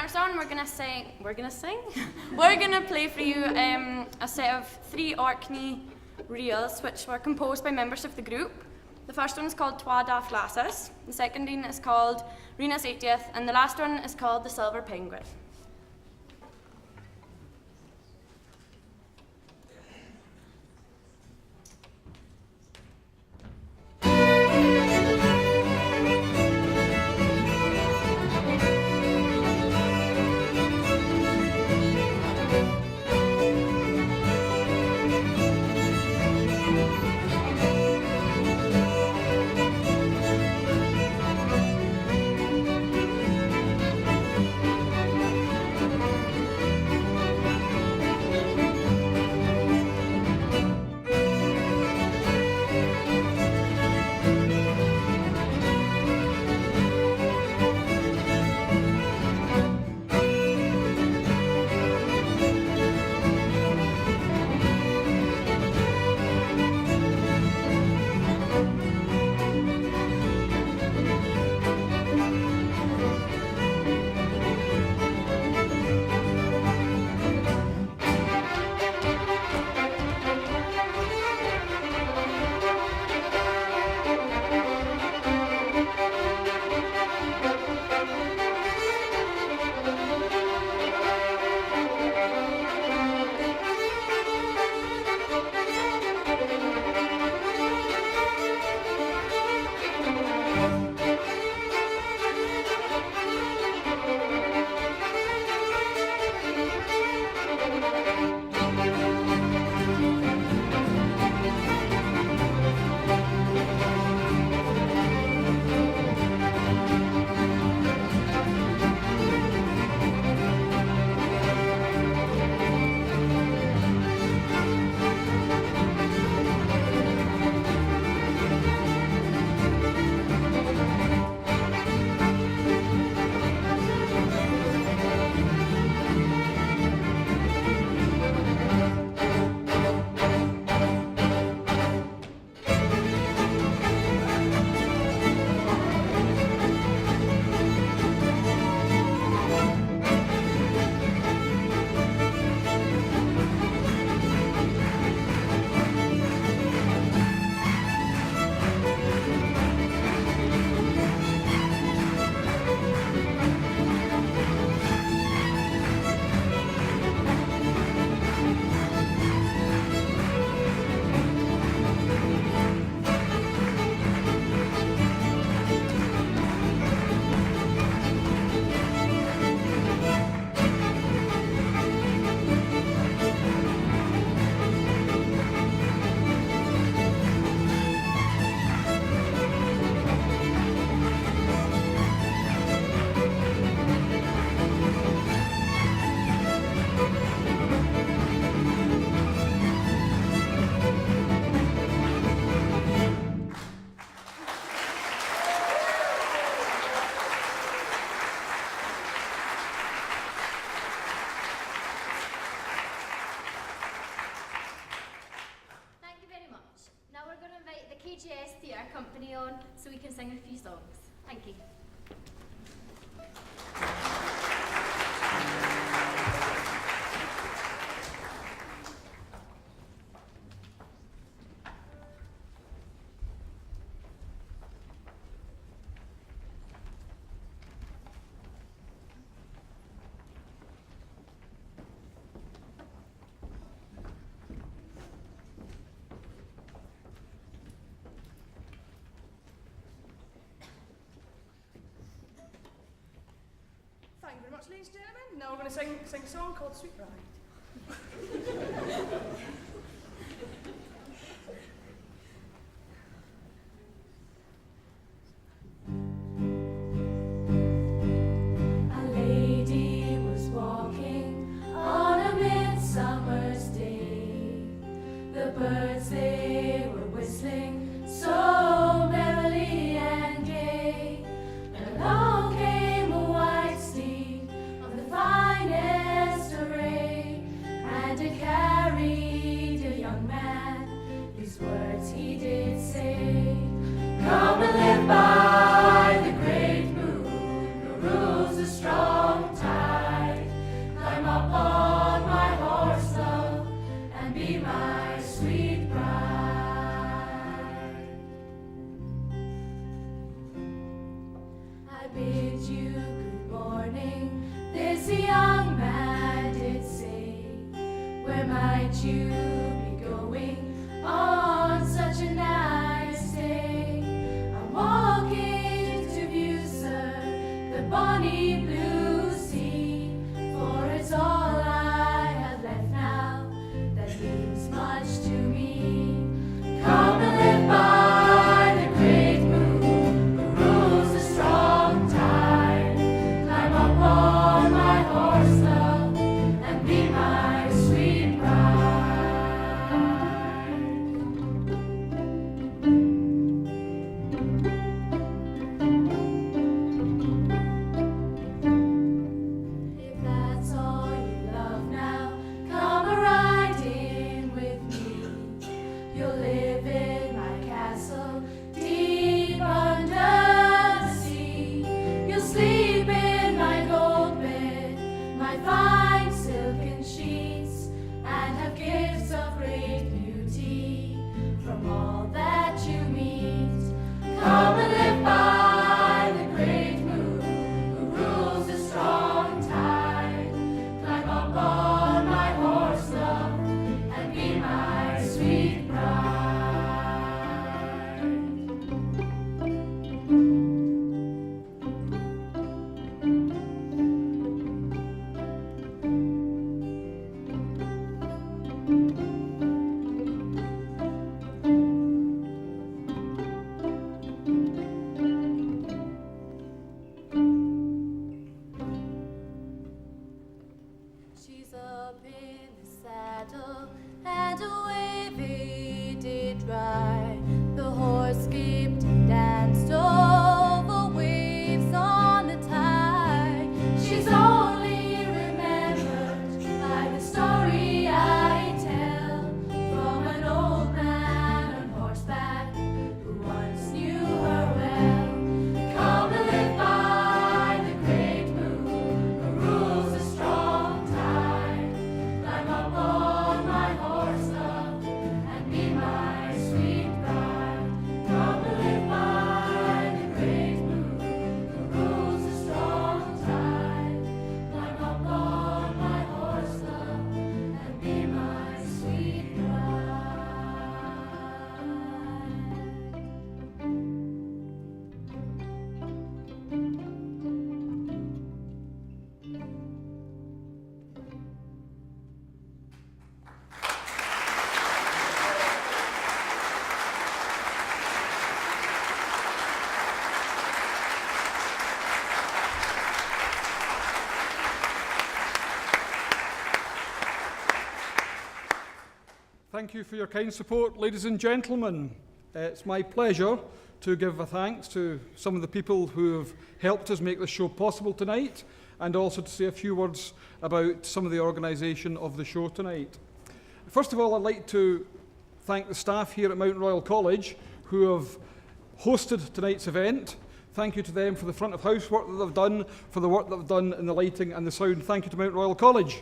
first one, we're gonna play for you a set of 3 Orkney reels which were composed by members of the group. The first one is called Twa Daft Lasses, the second one is called Rena's 80th, and the last one is called The Silver Penguin. Company on so we can sing a few songs. Thank you. Thank you very much, ladies and gentlemen. Now we're going to sing a song called Sweet Bride. A lady was walking on a midsummer's day. The birds, they were whistling so merrily and gay. And along came a white steed of the finest array, and it carried a young man might you be going on such a nice day? I'm walking to view, sir, the bonny blue sea, for it's all I have left now that means much to me. Come and live by the great moon who rules the strong tide. Climb up on my horse, love, and be my sweet bride. If that's all you love now, come a riding with me. You'll live in my castle, deep under the sea. You'll sleep in my gold bed, my fine silken sheets, and have gifts of great beauty from all that you meet. Come and live by the great moon who rules the strong tide. Climb up on my horse, love, and be my sweet bride. She's up in the saddle, and away we did ride. The horse skipped and danced over waves on the tide. She's only remembered by the story I tell from an old man on horseback who once knew her well. Come and live by the great moon who rules the strong tide. Climb up on my horse, love, and be my sweet bride. Come and live by the great moon who rules the strong tide. Climb up on my horse, love, and be my sweet bride. Thank you for your kind support, ladies and gentlemen. It's my pleasure to give a thanks to some of the people who have helped us make this show possible tonight, and also to say a few words about some of the organisation of the show tonight. First of all, I'd like to thank the staff here at Mount Royal College who have hosted tonight's event. Thank you to them for the front of house work that they've done, for the work that they've done in the lighting and the sound. Thank you to Mount Royal College.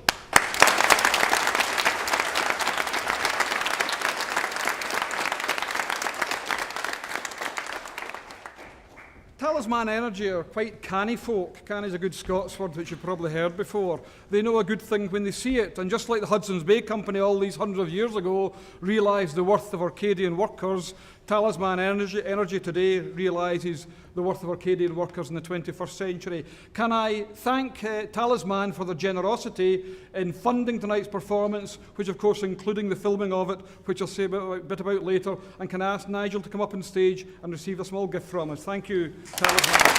Talisman Energy are quite canny folk. Canny is a good Scots word which you've probably heard before. They know a good thing when they see it, and just like the Hudson's Bay Company all these hundreds of years ago realised the worth of Arcadian workers, Talisman Energy today realises the worth of Arcadian workers in the 21st century. Can I thank Talisman for their generosity in funding tonight's performance, which of course including the filming of it, which I'll say a bit about later, and can I ask Nigel to come up on stage and receive a small gift from us. Thank you, Talisman.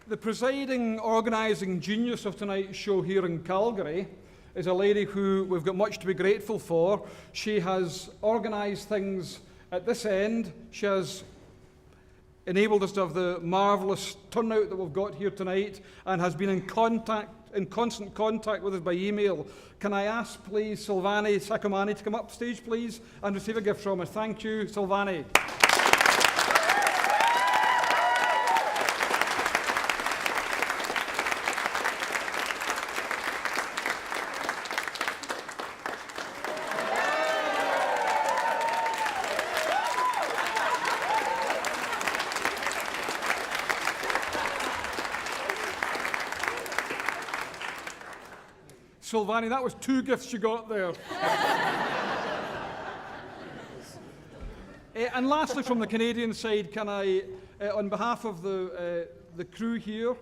The presiding organising genius of tonight's show here in Calgary is a lady who we've got much to be grateful for. She has organised things at this end. She has enabled us to have the marvellous turnout that we've got here tonight, and has been in constant contact with us by email. Can I ask, please, Silvani Sacomani to come up stage, please, and receive a gift from us. Thank you, Silvani. Silvani, that was 2 gifts you got there. And lastly, from the Canadian side, can I, on behalf of the crew here,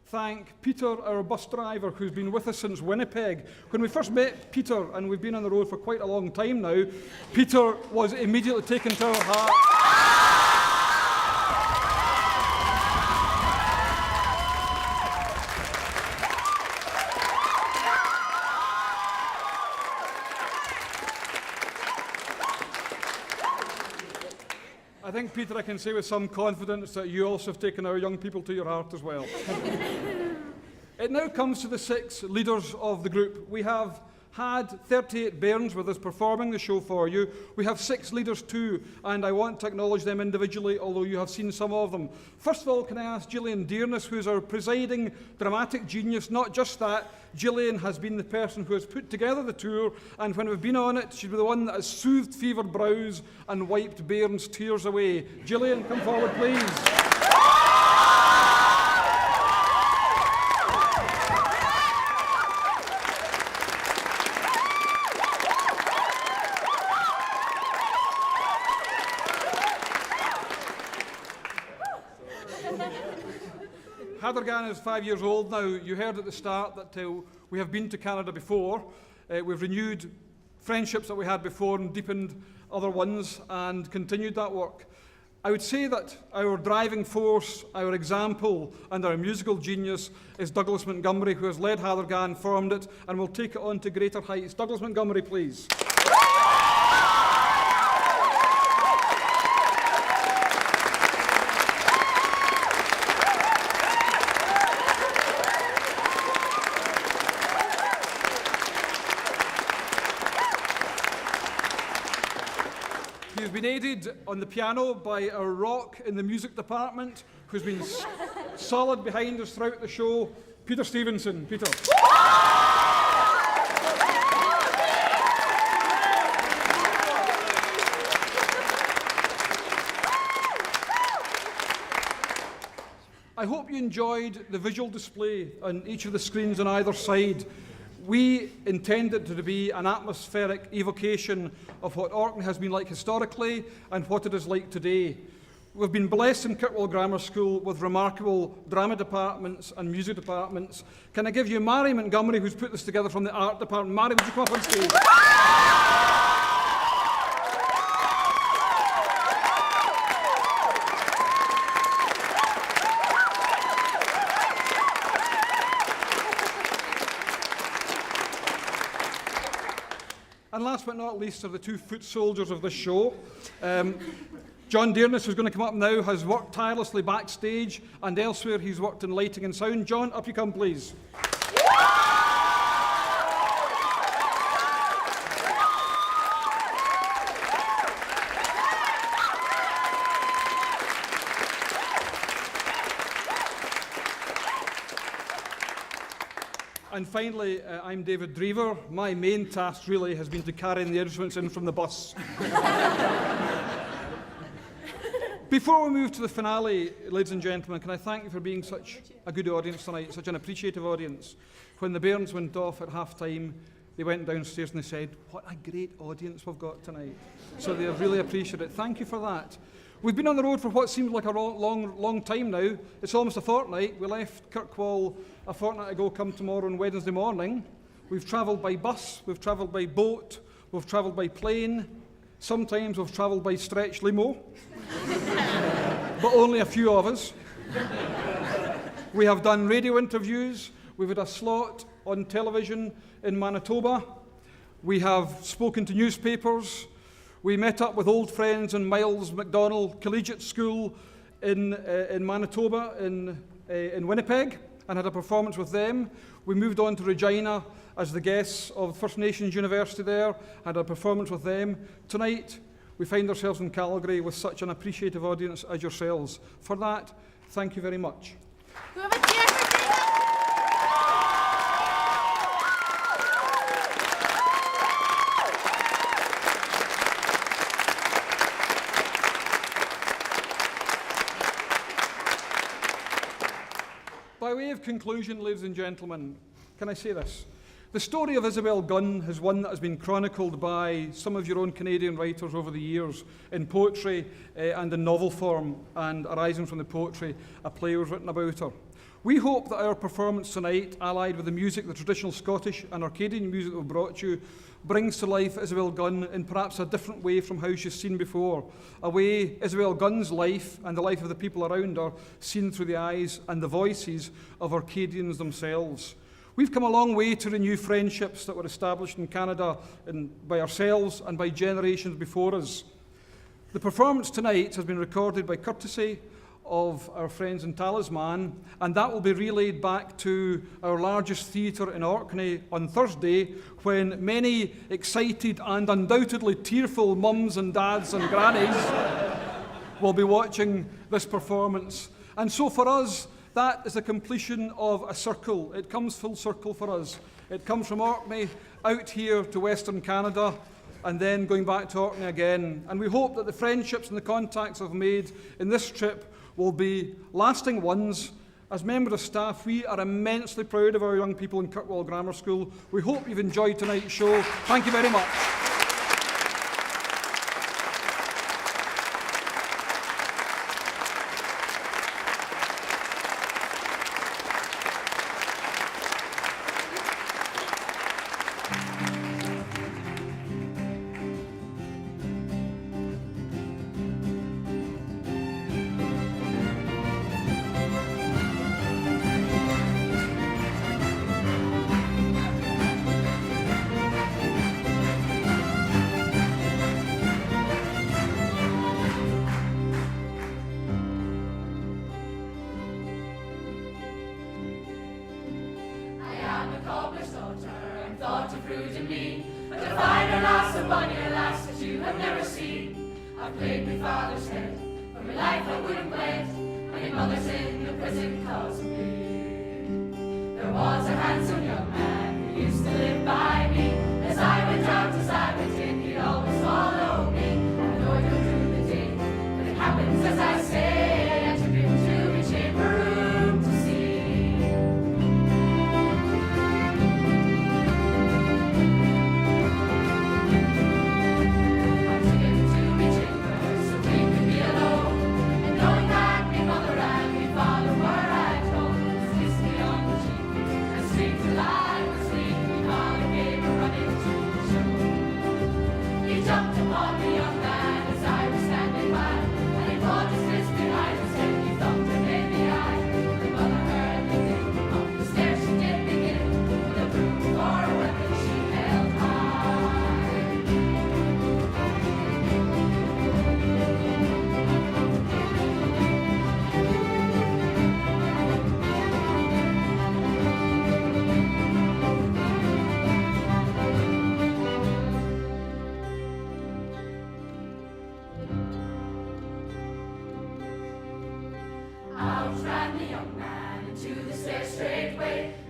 thank Peter, our bus driver, who's been with us since Winnipeg. When we first met Peter, and we've been on the road for quite a long time now, Peter was immediately taken to our heart. I think, Peter, I can say with some confidence that you also have taken our young people to your heart as well. It now comes to the 6 leaders of the group. We have had 38 bairns with us performing the show for you. We have 6 leaders too, and I want to acknowledge them individually, although you have seen some of them. First of all, can I ask Gillian Dearness, who's our presiding dramatic genius? Not just that, Gillian has been the person who has put together the tour, and when we've been on it, she's been the one that has soothed fevered brows and wiped bairns' tears away. Gillian, come forward, please. Gaan is 5 years old now. You heard at the start that we have been to Canada before. We've renewed friendships that we had before and deepened other ones and continued that work. I would say that our driving force, our example, and our musical genius is Douglas Montgomery, who has led Gaan, formed it, and will take it on to greater heights. Douglas Montgomery, please. He's been aided on the piano by our rock in the music department, who's been solid behind us throughout the show, Peter Stevenson. Peter. I hope you enjoyed the visual display on each of the screens on either side. We intend it to be an atmospheric evocation of what Orkney has been like historically and what it is like today. We've been blessed in Kirkwall Grammar School with remarkable drama departments and music departments. Can I give you Mary Montgomery, who's put this together from the art department? Mary, would you come up on stage? And last but not least are the 2 foot soldiers of this show. John Dearness, who's going to come up now, has worked tirelessly backstage and elsewhere. He's worked in lighting and sound. John, up you come, please. And finally, I'm David Drever. My main task really has been to carry the instruments in from the bus. Before we move to the finale, ladies and gentlemen, can I thank you for being such a good audience tonight, such an appreciative audience. When the bairns went off at half-time, they went downstairs and they said, "What a great audience we've got tonight." So they really appreciate it. Thank you for that. We've been on the road for what seems like a long time now. It's almost a fortnight. We left Kirkwall a fortnight ago, come tomorrow and Wednesday morning. We've travelled by bus, we've travelled by boat, we've travelled by plane, sometimes we've travelled by stretch limo, but only a few of us. We have done radio interviews, we've had a slot on television in Manitoba, we have spoken to newspapers, we met up with old friends in Miles MacDonald Collegiate School in Manitoba, in Winnipeg, and had a performance with them. We moved on to Regina as the guests of First Nations University there, had a performance with them. Tonight, we find ourselves in Calgary with such an appreciative audience as yourselves. For that, thank you very much. By way of conclusion, ladies and gentlemen, can I say this? The story of Isabel Gunn is one that has been chronicled by some of your own Canadian writers over the years in poetry and in novel form, and arising from the poetry, a play was written about her. We hope that our performance tonight, allied with the music, the traditional Scottish and Arcadian music that we've brought you, brings to life Isabel Gunn in perhaps a different way from how she's seen before. A way Isabel Gunn's life and the life of the people around her seen through the eyes and the voices of Arcadians themselves. We've come a long way to renew friendships that were established in Canada by ourselves and by generations before us. The performance tonight has been recorded by courtesy of our friends in Talisman, and that will be relayed back to our largest theatre in Orkney on Thursday, when many excited and undoubtedly tearful mums and dads and grannies will be watching this performance. And so for us, that is the completion of a circle. It comes full circle for us. It comes from Orkney out here to Western Canada, and then going back to Orkney again. And we hope that the friendships and the contacts I've made in this trip will be lasting ones. As members of staff, we are immensely proud of our young people in Kirkwall Grammar School. We hope you've enjoyed tonight's show. Thank you very much.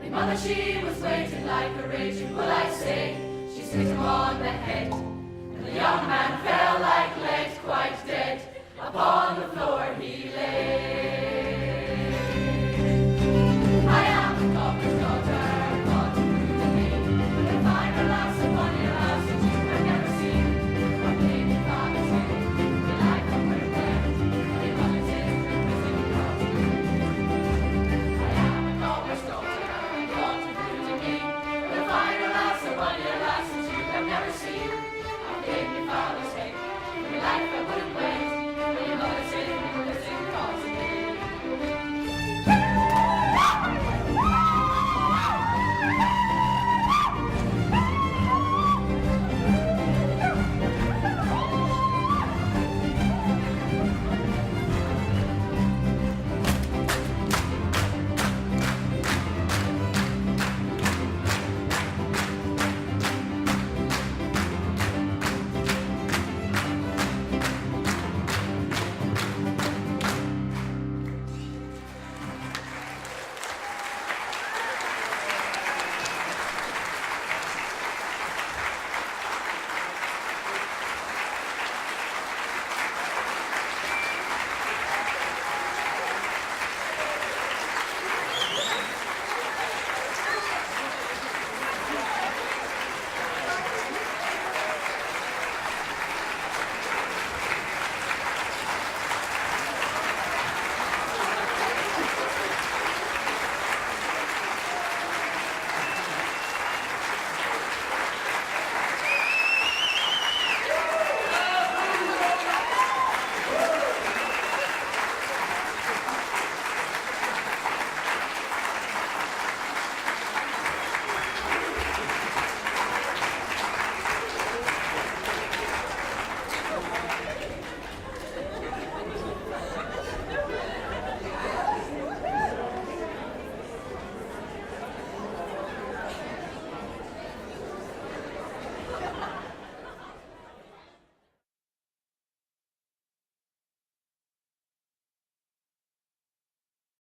Mother, she was waiting like a raging bull, I say. She hit him on the head, and the young man fell like lead, quite dead.